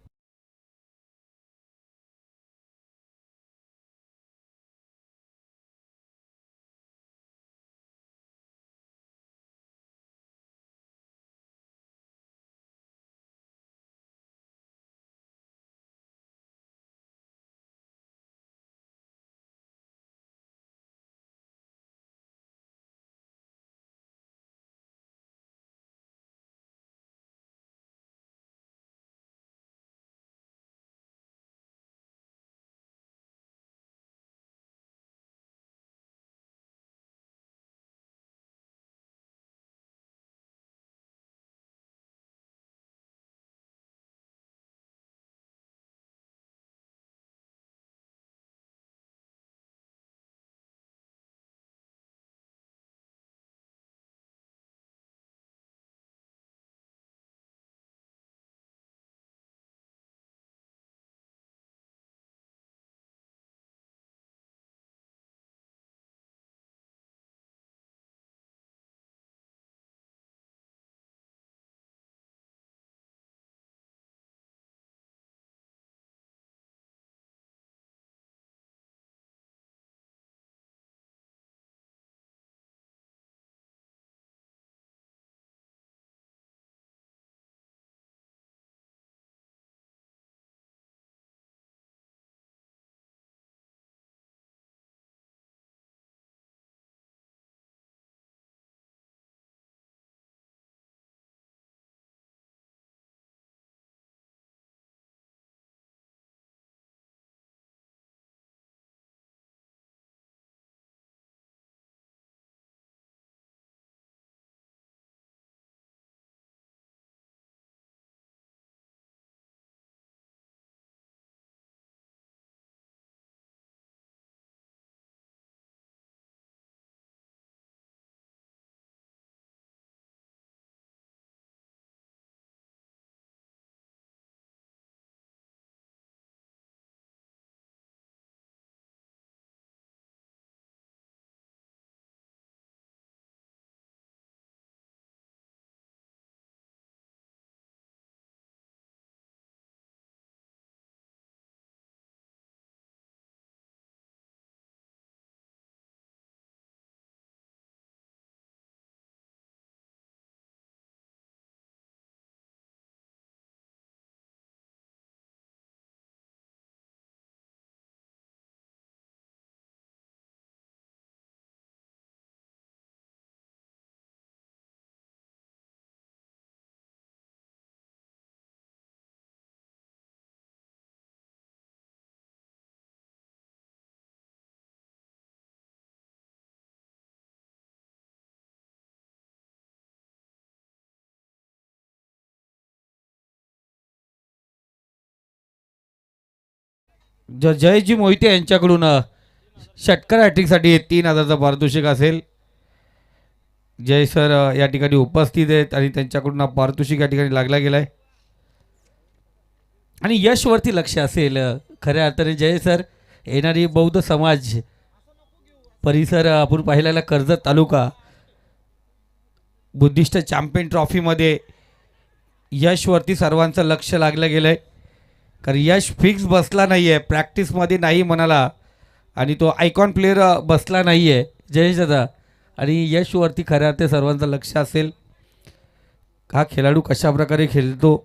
[SPEAKER 2] जयजी मोहिते यांच्याकडून षटकार हॅट्रिकसाठी 3,000चं पारितोषिक असेल. जय सर या ठिकाणी उपस्थित आहेत आणि त्यांच्याकडून हा पारितोषिक या ठिकाणी लागला गेलाय आणि यशवरती लक्ष असेल. खऱ्या अर्थाने जय सर येणारी बौद्ध समाज परिसर आपण पाहिलेला कर्जत तालुका बुद्धिस्ट चॅम्पियन ट्रॉफीमध्ये यशवरती सर्वांचं लक्ष लागलं गेलं आहे. कारण यश फिक्स बसला नाही आहे, प्रॅक्टिसमध्ये नाही म्हणाला आणि तो आयकॉन प्लेअर बसला नाही आहे जयेश दादा. आणि यशवरती खऱ्या अर्थाने सर्वांचं लक्ष असेल. हा खेळाडू कशा प्रकारे खेळतो,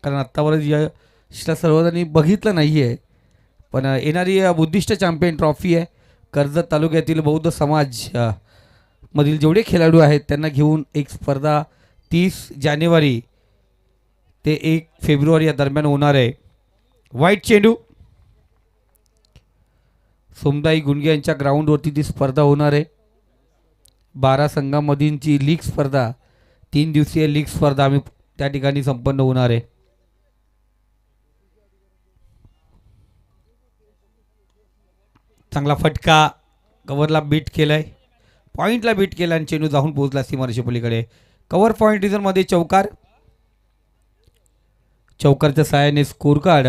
[SPEAKER 2] कारण आत्तापर्यंत यशला सर्वजणांनी बघितलं नाही आहे. पण येणारी बुद्धिस्ट चॅम्पियन ट्रॉफी आहे. कर्जत तालुक्यातील बौद्ध समाज मधील जेवढे खेळाडू आहेत त्यांना घेऊन एक स्पर्धा 30 जानेवारी ते 1 फेब्रुवारी या दरम्यान होणार आहे. व्हाईट चेंडू सोमदाई गुंडगे यांच्या ग्राउंडवरती ती स्पर्धा होणार आहे. 12 संघांमधीलची लीग स्पर्धा, 3 दिवसीय लीग स्पर्धा आम्ही त्या ठिकाणी संपन्न होणार आहे. चांगला फटका, कव्हरला बीट केलाय, पॉईंटला बीट केला आणि चेंडू जाऊन पोहोचला सीमारेषे पलीकडे. कव्हर पॉईंट रिझनमध्ये चौकार, चौकारच्या सहाय्याने स्कोर कार्ड.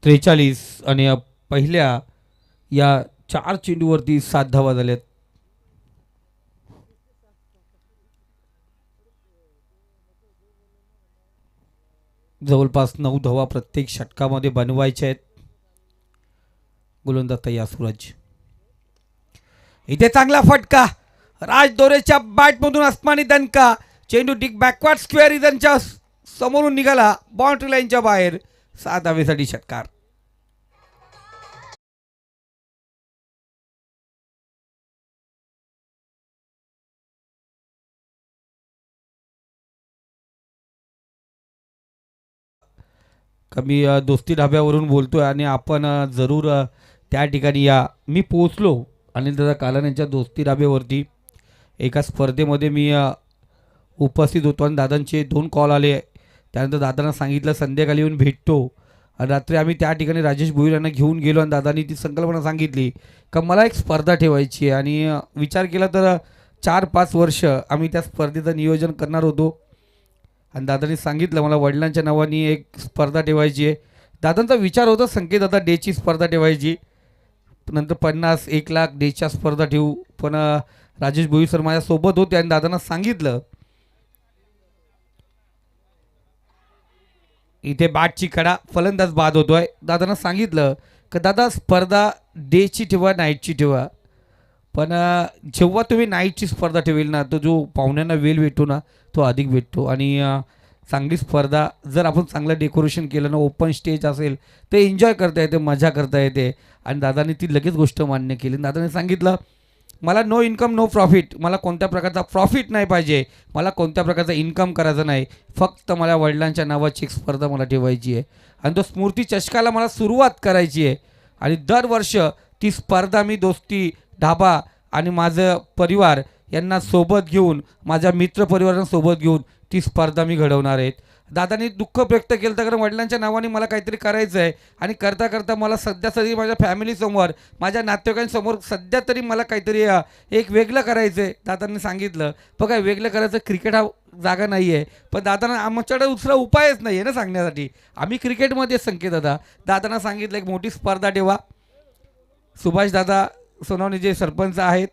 [SPEAKER 2] त्रेचाळीस आणि पहिल्या या 4 चेंडूवरती 7 धावा झाल्यात. जवळपास 9 धावा प्रत्येक षटकामध्ये बनवायच्या आहेत. गोलंदाज तयार सूरज. इथे चांगला फटका, राज दोरेच्या बॅटमधून आसमानी दणका, चेंडू डिक बॅकवर्ड स्क्वेअर रिजनच्या समोरून निघाला, बाउंड्री लाईनच्या बाहेर. 7 धावेसाठी षटकार. कमी दोस्ती ढाब्यावरून बोलतोय आणि आपण जरूर त्या ठिकाणी या. मी पोहोचलो अनिल दादा कालन यांच्या दोस्ती ढाब्यावरती. एका स्पर्धेमध्ये मी उपस्थित होतो आणि दादांचे 2 कॉल आले. त्यानंतर दादांना सांगितलं संध्याकाळी येऊन भेटतो. आणि रात्री आम्ही त्या ठिकाणी राजेश भोईर यांना घेऊन गेलो आणि दादांनी ती संकल्पना सांगितली का मला एक स्पर्धा ठेवायची आहे. आणि विचार केला तर 4-5 वर्ष आम्ही त्या स्पर्धेचं नियोजन करणार होतो. आणि दादांनी सांगितलं मला वडिलांच्या नावाने एक स्पर्धा ठेवायची आहे. दादांचा विचार होता संकेत दादा डेची स्पर्धा ठेवायची, नंतर 50-1 लाख डेच्या स्पर्धा ठेवू. पण राजेश भोईर सर माझ्यासोबत होते आणि दादांना सांगितलं. इथे बॅटची कडा, फलंदाज बाद होतोय. दादांना सांगितलं की दादा स्पर्धा डेची ठेवा, नाईटची ठेवा. पण जेव्हा तुम्ही नाईटची स्पर्धा ठेवेल ना, तो जो पाहुण्यांना वेळ भेटतो ना तो अधिक भेटतो. आणि चांगली स्पर्धा जर आपण चांगलं डेकोरेशन केलं ना, ओपन स्टेज असेल तर एन्जॉय करता येते, मजा करता येते. आणि दादांनी ती लगेच गोष्ट मान्य केली. दादांनी सांगितलं मला नो इन्कम नो प्रॉफिट, मला कोणत्या प्रकारचा प्रॉफिट नाही पाहिजे, मला कोणत्या प्रकारचा इन्कम करायचा नाही, फक्त मला वडिलांच्या नावाची एक स्पर्धा मला ठेवायची आहे. आणि तो स्मृती चषकाला मला सुरुवात करायची आहे. आणि दरवर्ष ती स्पर्धा मी दोस्ती ढाबा आणि माझं परिवार यांना सोबत घेऊन, माझ्या मित्रपरिवारांना सोबत घेऊन ती स्पर्धा मी घडवणार आहेत. दादांनी दुःख व्यक्त केलं तर कारण वडिलांच्या नावाने मला काहीतरी करायचं आहे. आणि करता करता मला सध्या तरी माझ्या फॅमिलीसमोर, माझ्या नातेवाईकांसमोर सध्या तरी मला काहीतरी एक वेगळं करायचं आहे. दादांनी सांगितलं बघा वेगळं करायचं, क्रिकेट हा जागा नाही आहे. पण दादांना आमच्याकडे दुसरा उपायच नाही आहे ना सांगण्यासाठी. आम्ही क्रिकेटमध्ये संकेत दादांना सांगितलं एक मोठी स्पर्धा ठेवा. सुभाष दादा सोनवणे जे सरपंच आहेत,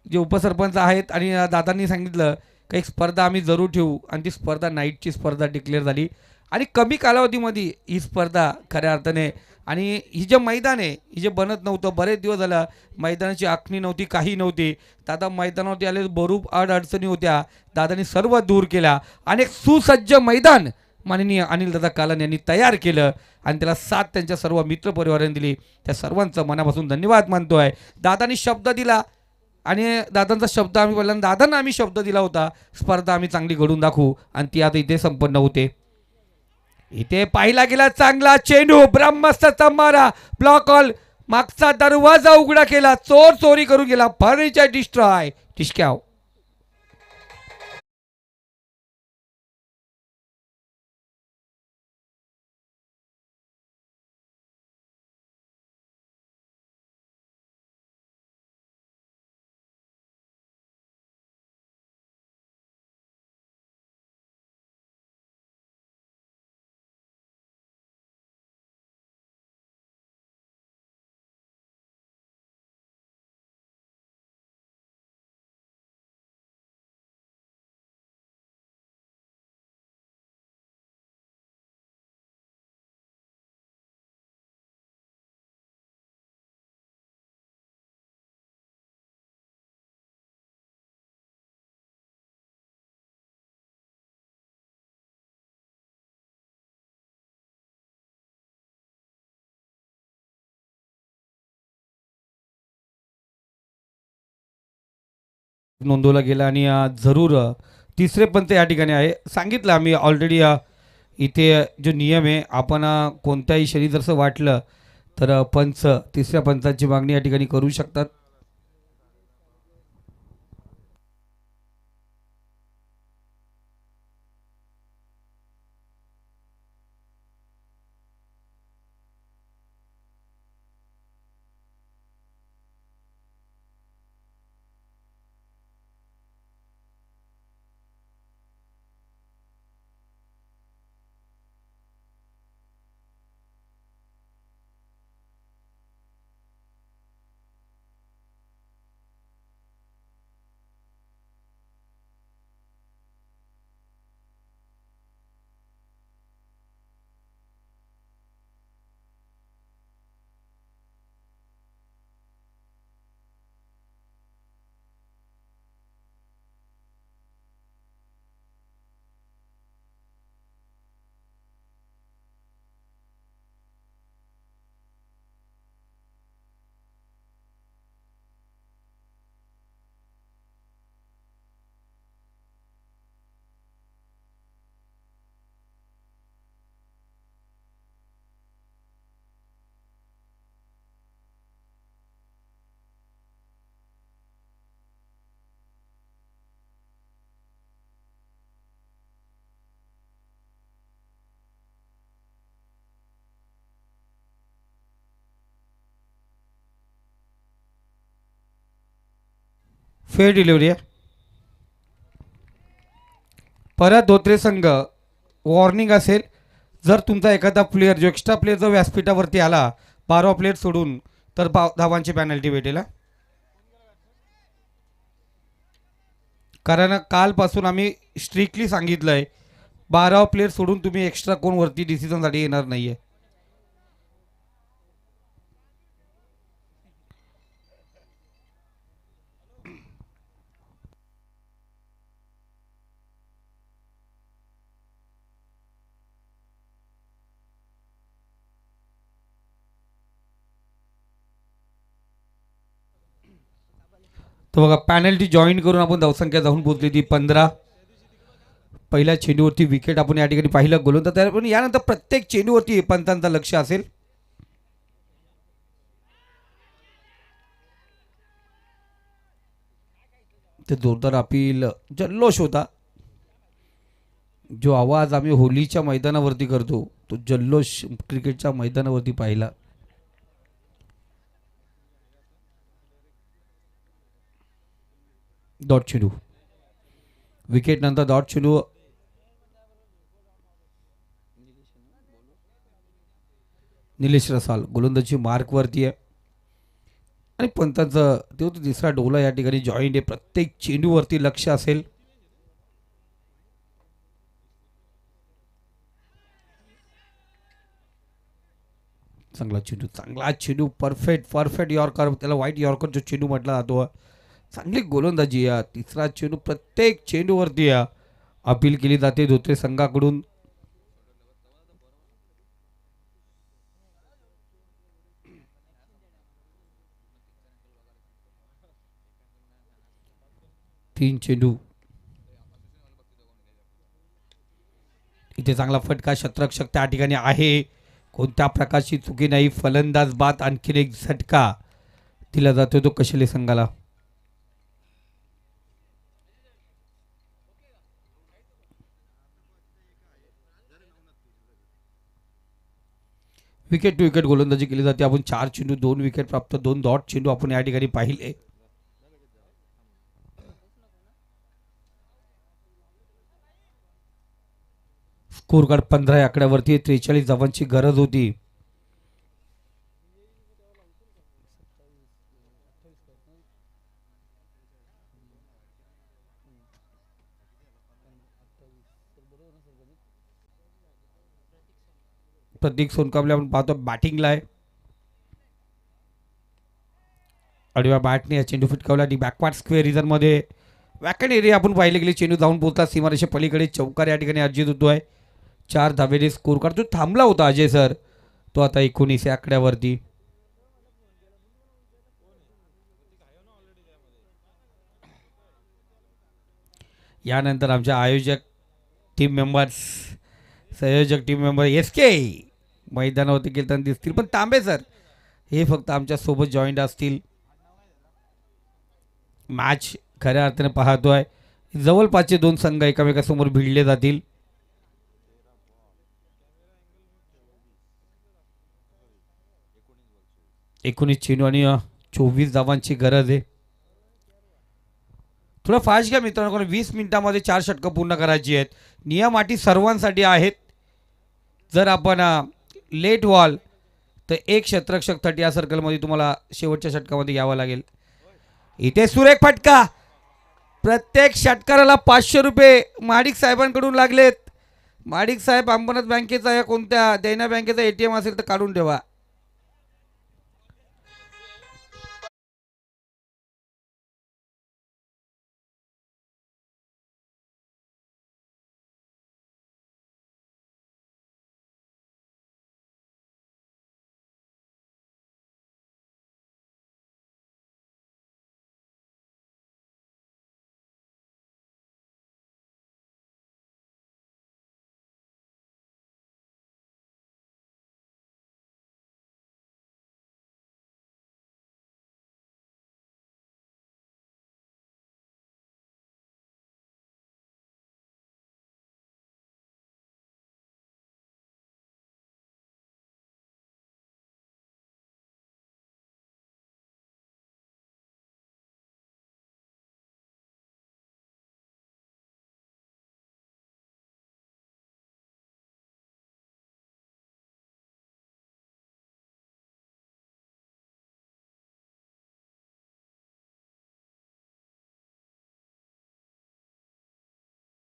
[SPEAKER 2] जे उपसरपंच आहेत, आणि दादांनी सांगितलं की एक स्पर्धा आम्ही जरूर ठेवू. आणि ती स्पर्धा नाईटची स्पर्धा डिक्लेअर झाली. आणि कमी कालावधीमध्ये ही स्पर्धा खऱ्या अर्थाने, आणि ही जे मैदान आहे ही जे बनत नव्हतं, बरेच दिवस झालं मैदानाची आखणी नव्हती, काही नव्हती. दादा मैदानावरती आले, बरूप अडचणी होत्या, दादांनी सर्व दूर केल्या आणि एक सुसज्ज मैदान माननीय अनिल दादा कालन यांनी तयार केलं. आणि त्याला साथ त्यांच्या सर्व मित्रपरिवारांनी दिली. त्या सर्वांचं मनापासून धन्यवाद मानतो आहे. दादांनी शब्द दिला आणि दादांचा शब्द आम्ही पहिल्यांदा दादांना आम्ही शब्द दिला होता स्पर्धा आम्ही चांगली घडून दाखवू आणि ती आता इथे संपन्न होते. इथे पाहिला गेला चांगला चेंडू ब्रह्मास्त्राचा मारा ब्लॉक ऑल मागचा दरवाजा उघडा केला चोर चोरी करून गेला फर्निचर डिस्ट्रॉय टिशक्याव. नोंदवला गेला आणि जरूर तिसरे पंच या ठिकाणी आहे. सांगितलं आम्ही ऑलरेडी इथे जो नियम आहे आपण कोणत्याही शरी जर वाटलं तर पंच तिसऱ्या पंचाची मागणी या ठिकाणी करू शकतात. फेअर डिलिव्हरी आहे. परत धोत्रे संघ वॉर्निंग असेल जर तुमचा एखादा प्लेअर जो एक्स्ट्रा प्लेअर जर व्यासपीठावरती आला 12 प्लेअर सोडून तर धावांची पॅनल्टी भेटेल. कारण कालपासून आम्ही स्ट्रिक्टली सांगितलं आहे 12 प्लेअर सोडून तुम्ही एक्स्ट्रा कोण वरती डिसिजनसाठी येणार नाही आहे. तर बघा पॅनल्टी जॉईन करून आपण धावसंख्या जाऊन पोहोचली ती 15. पहिल्या चेंडूवरती विकेट आपण या ठिकाणी पाहिलं गोलंदाज तयार पण यानंतर प्रत्येक चेंडूवरती पंचांचं लक्ष असेल. ते जोरदार अपील जल्लोष होता. जो आवाज आम्ही होलीच्या मैदानावरती करतो तो जल्लोष क्रिकेटच्या मैदानावरती पाहिला. डॉट चेंडू विकेट नंतर डॉट चेंडू निलेश रसाल गोलंदाजी मार्कवरती आहे आणि पंतांचं तो तिसरा डोला या ठिकाणी जॉईंट आहे. प्रत्येक चेंडूवरती लक्ष असेल. चांगला चेंडू परफेक्ट यॉर्कर त्याला व्हाईट यॉर्कर जो चेंडू म्हटला जातो चांगली गोलंदाजी या तिसरा चेंडू प्रत्येक चेंडूवरती या अपील केली जाते धोत्रे संघाकडून. 3 चेंडू. इथे चांगला फटका शतरक्षक त्या ठिकाणी आहे. कोणत्या प्रकारची चुकी नाही. फलंदाज बाद. आणखीन एक झटका दिला जातो तो कशेले संघाला. विकेट टू विकेट गोलंदाजी केली जाते. आपण 4 चेंडू 2 विकेट प्राप्त 2 डॉट चेंडू आपण या ठिकाणी पाहिले. Score card 15 आकड्यावरती. 43 धावांची गरज होती. प्रतीक सोनकांबळे आपण पाहतो बॅटिंगला आहे. आडव्या बॅटने या चेंडू फटकावला आणि बॅकवर्ड स्क्वेअर रिझन मध्ये वॅकन एरिया आपण पाहिले गेले. चेंडू जाऊन पोहोचला सीमारेषे पलीकडे. चौकार या ठिकाणी अर्जित होतोय. 4 धावेने स्कोर कार्ड. तो थांबला होता अजय सर. तो आता 19 आकड्यावरती. यानंतर आमच्या आयोजक टीम मेंबर्स संयोजक टीम मेंबर एस के मैदानावरती खेळताना दिसतील. पण तांबे सर हे फक्त आमच्या सोबत जॉईंट असतील. मॅच खऱ्या अर्थाने पाहतोय. जवळपासचे 2 संघ एकामेकासमोर भिडले जातील. एकोणीस चेंडू आणि 24 धावांची गरज आहे. थोडं फास्ट घ्या मित्रांनो. 20 मिनिटांमध्ये 4 षटकं पूर्ण करायची आहेत. नियम अटी सर्वांसाठी आहेत. जर आपण लेट व्हाल तर एक क्षेत्ररक्षक 30 या सर्कलमध्ये तुम्हाला शेवटच्या षटकामध्ये घ्यावं लागेल. इथे सुरेख फटका. प्रत्येक षटकाराला 500 रुपये माडिक साहेबांकडून लागलेत. माडिक साहेब अंबरनाथ बँकेचा या कोणत्या देना बँकेचा ATM असेल तर काढून ठेवा.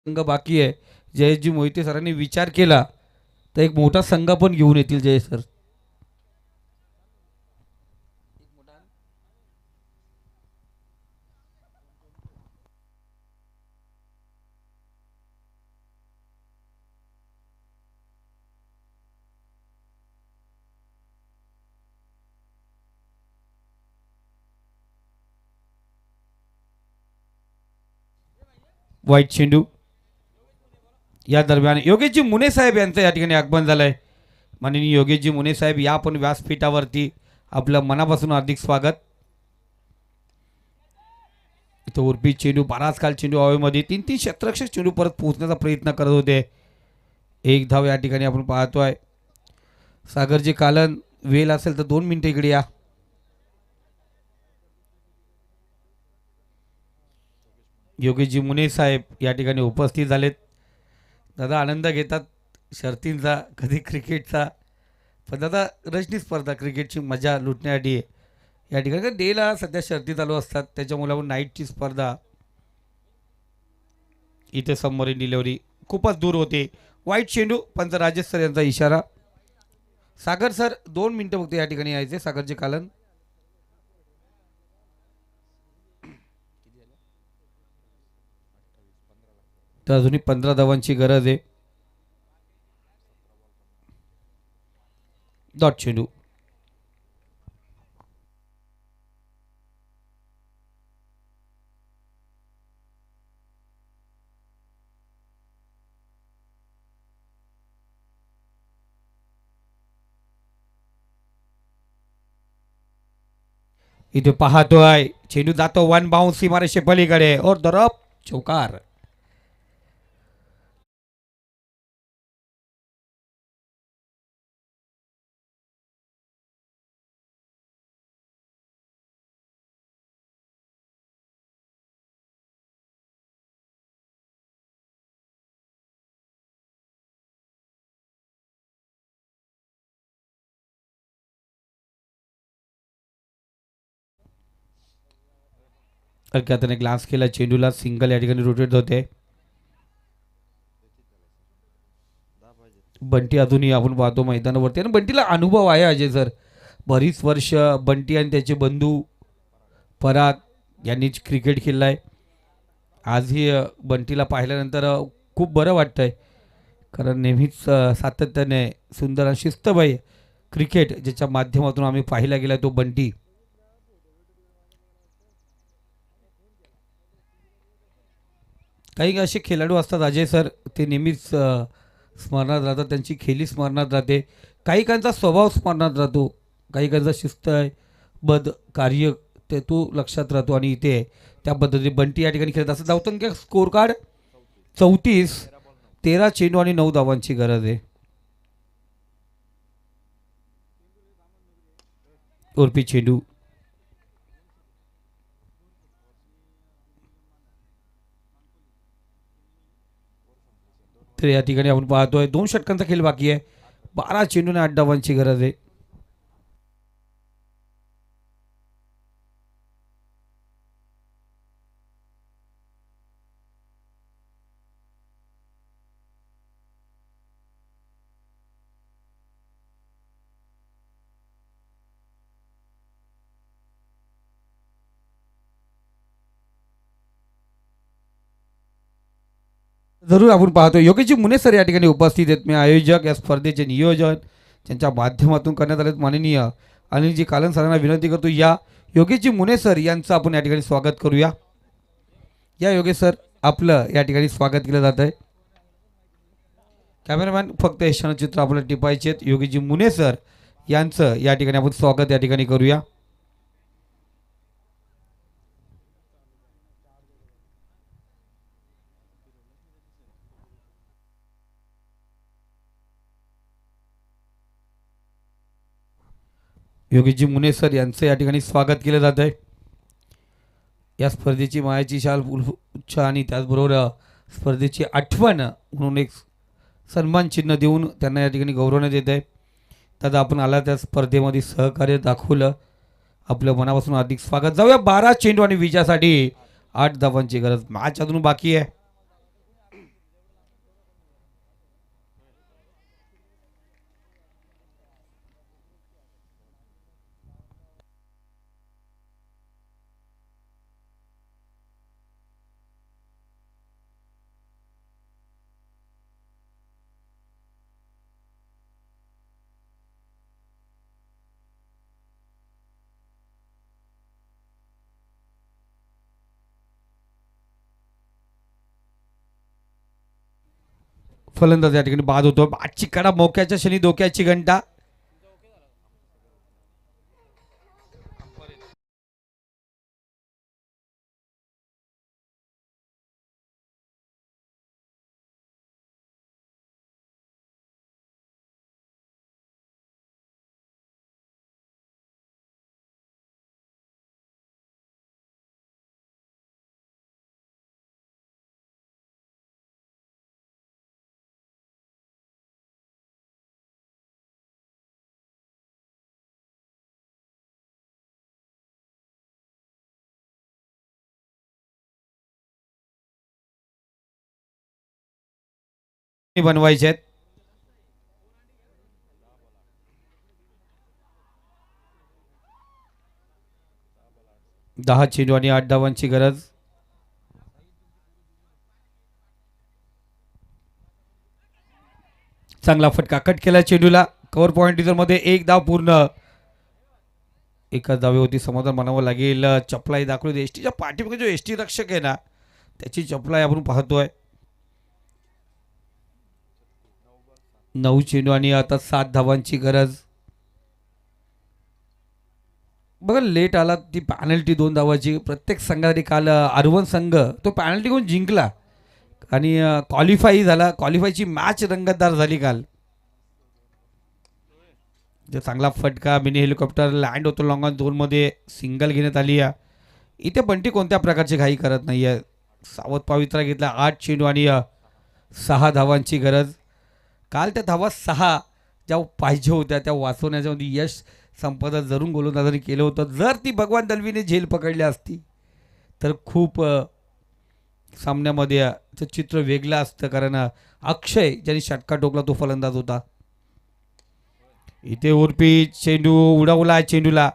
[SPEAKER 2] संघ बाकी आहे. जयेशजी मोहिते सरांनी विचार केला तर एक मोठा संघ पण घेऊन येतील जयेश सर. वाईट चेंडू. या दरम्यान योगेशजी मुने साहेब यांचं या ठिकाणी आगमन झालंय. माननीय योगेशजी मुने साहेब या पण व्यासपीठावरती आपलं मनापासून हार्दिक स्वागत. इथं उर्पी चेंडू बराच काल चेंडू हवेमध्ये 3-3 क्षेत्ररक्षक चेंडू परत पोहोचण्याचा प्रयत्न करत होते. एक धाव या ठिकाणी आपण पाहतोय. सागरजी कालन वेल असेल तर 2 मिनिटं इकडे या. योगेशजी मुने साहेब या ठिकाणी उपस्थित झालेत. दादा आनंद घेतात शर्तींचा कधी क्रिकेटचा. पण दादा रजनी स्पर्धा क्रिकेटची मजा लुटण्यासाठी आहे. या ठिकाणी डेला सध्या शर्ती चालू असतात त्याच्यामुळे आपण नाईटची स्पर्धा. इथे सबमरीन डिलिव्हरी खूपच दूर होते. वाईट चेंडू. पंच राजेश सर यांचा इशारा. सागर सर 2 मिनिटं फक्त या ठिकाणी यायचे. सागरजी कालन. तर अजूनही 15 धावांची गरज आहे. डॉट चेंडू. इथे पाहतोय चेंडू जातो वन बाउन्स सीमारेषे पलीकडे और दरप चौकार. त्याने ग्लास केला चेंडूला सिंगल या ठिकाणी रोटेट होते. बंटी अजूनही आपण पाहतो मैदानावरती आणि बंटीला अनुभव आहे अजय सर. बरीच वर्ष बंटी आणि त्याचे बंधू पराग यांनी क्रिकेट खेळलं आहे. आजही बंटीला पाहिल्यानंतर खूप बरं वाटतंय कारण नेहमीच सातत्याने सुंदर आणि शिस्तबाई क्रिकेट ज्याच्या माध्यमातून आम्ही पाहिला गेला तो बंटी. काही असे खेळाडू असतात अजय सर ते नेहमीच स्मरणात राहतात. त्यांची खेळी स्मरणात राहते. काही काहींचा स्वभाव स्मरणात राहतो. काही काहींचा शिस्त आहे बद कार्य ते तो लक्षात राहतो आणि इथे त्या पद्धतीने बंटी या ठिकाणी खेळत असं धावतं की स्कोर कार्ड 34. 13 चेंडू आणि 9 धावांची गरज आहे. उर्पी चेंडू तर या ठिकाणी आपण पाहतोय 2 षटकांचा खेळ बाकी आहे. 12 चेंडूने 8 धावांची गरज आहे. जरूर आपण पाहतो योगेशजी मुने सर या ठिकाणी उपस्थित आहेत. मी आयोजक या स्पर्धेचे नियोजन त्यांच्या माध्यमातून करण्यात आले माननीय अनिलजी कालन सरांना विनंती करतो या योगेशजी मुने सर यांचं आपण या ठिकाणी स्वागत करूया. या योगेश सर आपलं या ठिकाणी स्वागत केलं जात आहे. कॅमेरामॅन फक्त हे क्षणचित्र आपल्याला टिपायचे आहेत. योगेशजी मुने सर यांचं या ठिकाणी आपण स्वागत या ठिकाणी करूया. योगेशजी मुने सर यांचं या ठिकाणी स्वागत केलं जात आहे. या स्पर्धेची मायाची शाल उच्च आणि त्याचबरोबर स्पर्धेची आठवण म्हणून एक सन्मान चिन्ह देऊन त्यांना या ठिकाणी गौरवण्यात येत आहे. दादा आपण आला त्या स्पर्धेमध्ये सहकार्य दाखवलं आपल्या मनापासून अधिक स्वागत. जाऊया 12 चेंडू आणि विजयासाठी 8 धावांची गरज. मॅच अजून बाकी आहे. फलंदाज या ठिकाणी बाद होतो. आजची कडा मोक्याच्या शनी डोक्याची घंटा. बनवायचे आहेत. 10 चेंडू आणि 8 धावांची गरज. चांगला फटका कट केला चेंडूला. कव्हर पॉइंट मध्ये एक धाव पूर्ण. एकाच धावे होती समाधान मानावं लागेल. चपलाई दाखवली एसटीच्या पाठीमागे जो एसटी रक्षक आहे ना त्याची चपलाई आपण पाहतोय. 9 चेंडू आणि आता 7 धावांची गरज. बघा लेट आला ती पॅनल्टी 2 धावाची प्रत्येक संघासाठी काल आरवन संघ तो पॅनल्टी घेऊन जिंकला आणि क्वालिफाय झाला. क्वालिफायची मॅच रंगतदार झाली काल. जो चांगला फटका मिनी हेलिकॉप्टर लँड होतो लॉंग ऑन झोनमध्ये सिंगल घेण्यात आली आहे. इथे बंटी कोणत्या प्रकारची घाई करत नाही आहे. सावध पवित्रा घेतला 8 चेंडू आणि 6 धावांची गरज. काल त्या धावा 6 ज्या पाहिजे होत्या त्या वाचवण्याच्यामध्ये यश संपदा जरूर गोलंदाजांनी केलं होतं. जर ती भगवान दलवीने झेल पकडली असती तर खूप सामन्यामध्ये चित्र वेगळं असतं. कारण अक्षय ज्यांनी षटका टोकला तो फलंदाज होता. इथे उर्पी चेंडू उडवला चेंडूला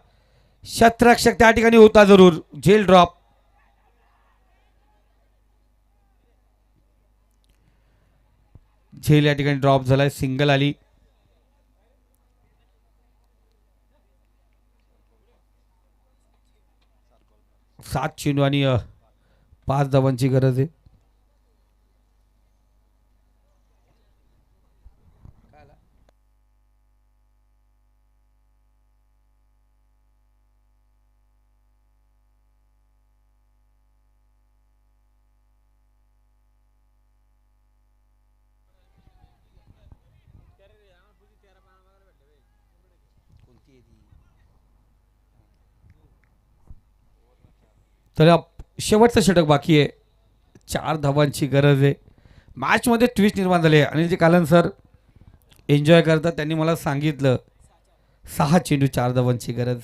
[SPEAKER 2] शतरक्षक त्या ठिकाणी होता जरूर. झेल ड्रॉप. झेल या ठिकाणी ड्रॉप झालाय. सिंगल आली. सात चेंडू आणि 5 धावांची गरज आहे. तर शेवटचं षटक बाकी आहे. 4 धावांची गरज आहे. मॅचमध्ये ट्विस्ट निर्माण झाले. अनिलजी कालन सर एन्जॉय करतात. त्यांनी मला सांगितलं 6 चेंडू 4 धावांची गरज.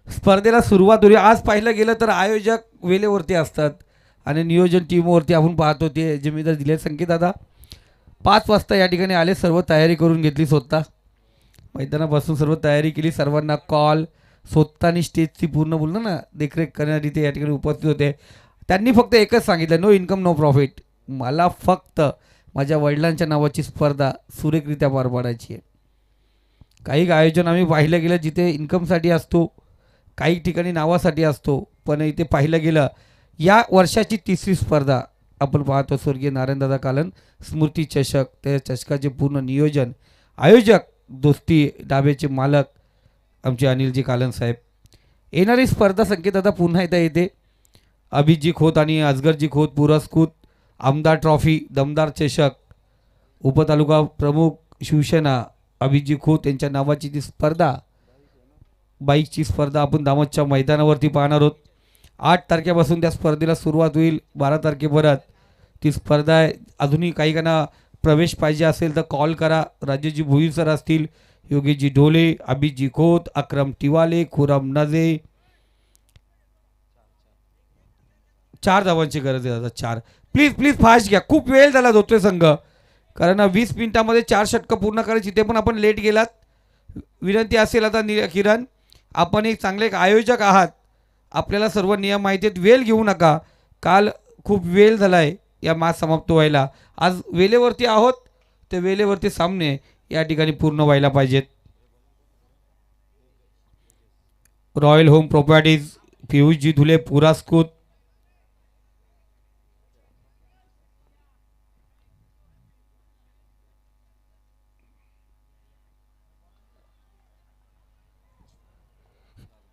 [SPEAKER 2] स्पर्धेला सुरुवात होईल. आज पाहिलं गेलं तर आयोजक वेळेवरती असतात आणि नियोजन टीमवरती आपण पाहतो ते जिम्मेदार दिले. संकेत दादा 5 वाजता या ठिकाणी आले. सर्व तयारी करून घेतली स्वतः. मैदानापासून सर्व तयारी केली. सर्वांना कॉल स्वतःनी स्टेजची पूर्ण बोलणं ना देखरेख करणारी ते या ठिकाणी उपस्थित होते. त्यांनी फक्त एकच सांगितलं नो इन्कम नो प्रॉफिट. मला फक्त माझ्या वडिलांच्या नावाची स्पर्धा सुरेखरित्या पार पाडायची आहे. काही आयोजन आम्ही पाहिलं गेलं जिथे इन्कमसाठी असतो काही ठिकाणी नावासाठी असतो. पण इथे पाहिलं गेलं या वर्षाची 3री स्पर्धा आपण पाहतो. स्वर्गीय नारायणदादा कालन स्मृती चषक. त्या चषकाचे पूर्ण नियोजन आयोजक दोस्ती डाबेचे मालक आमचे अनिलजी कालन साहेब. येणारी स्पर्धा संकेत आता पुन्हा एकदा येते. अभिजी खोत आणि अजगरजी खोत पुरस्कृत आमदार ट्रॉफी दमदार चषक उपतालुका प्रमुख शिवसेना अभिजी खोत यांच्या नावाची ती स्पर्धा बाईकची स्पर्धा आपण दामोदच्या मैदानावरती पाहणार आहोत. 8 तारखेपासून त्या स्पर्धेला सुरुवात होईल. 12 तारखेपर्यंत ती स्पर्धा आहे. अजूनही काही काहींना प्रवेश पाहिजे असेल तर कॉल करा. राजेशजी भोईर सर असतील, योगीजी ढोले, अभिजी खोत, अक्रम टिवाले, खुराम नजे. 4 धावांची गरज आहे दादा. 4 प्लीज प्लीज फास्ट घ्या. खूप वेळ झाला धोत्रे संघ. कारण 20 मिनिटामध्ये 4 षटकं पूर्ण करायची. इथे पण आपण लेट गेलात. विनंती असेल आता किरण आपण एक चांगले एक आयोजक आहात. आपल्याला सर्व नियम माहिती आहेत. वेळ घेऊ नका. काल खूप वेळ झाला आहे या मॅच समाप्त व्हायला. आज वेळेवरती आहोत. ते वेळेवरती सामने या ठिकाणी पूर्ण व्हायला पाहिजेत. रॉयल होम प्रॉपर्टीज पियुषजी धुले पुरस्कृत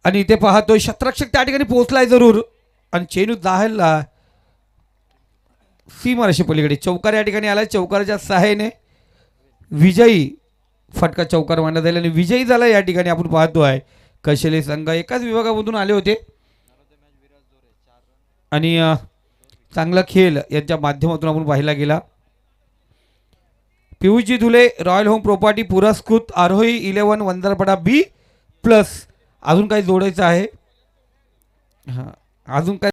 [SPEAKER 2] आणि इथे पाहतोय शतरक्षक त्या ठिकाणी पोहोचलाय जरूर आणि चेंडू जाहलला सीमारेषे पलीकडे. चौकार या ठिकाणी आलाय. चौकाराच्या सहाय्याने विजयी फटका चौकार मांडण्यात आला आणि विजयी झाला. या ठिकाणी आपण पाहतोय कशेले संघ एकाच विभागामधून आले होते आणि चांगला खेळ यांच्या माध्यमातून आपण पाहिला गेला. पियुषजी धुले रॉयल होम प्रॉपर्टी पुरस्कृत आरोही 11 वंदरपडा B+ अजून काही जोडायचं आहे. हां अजून काय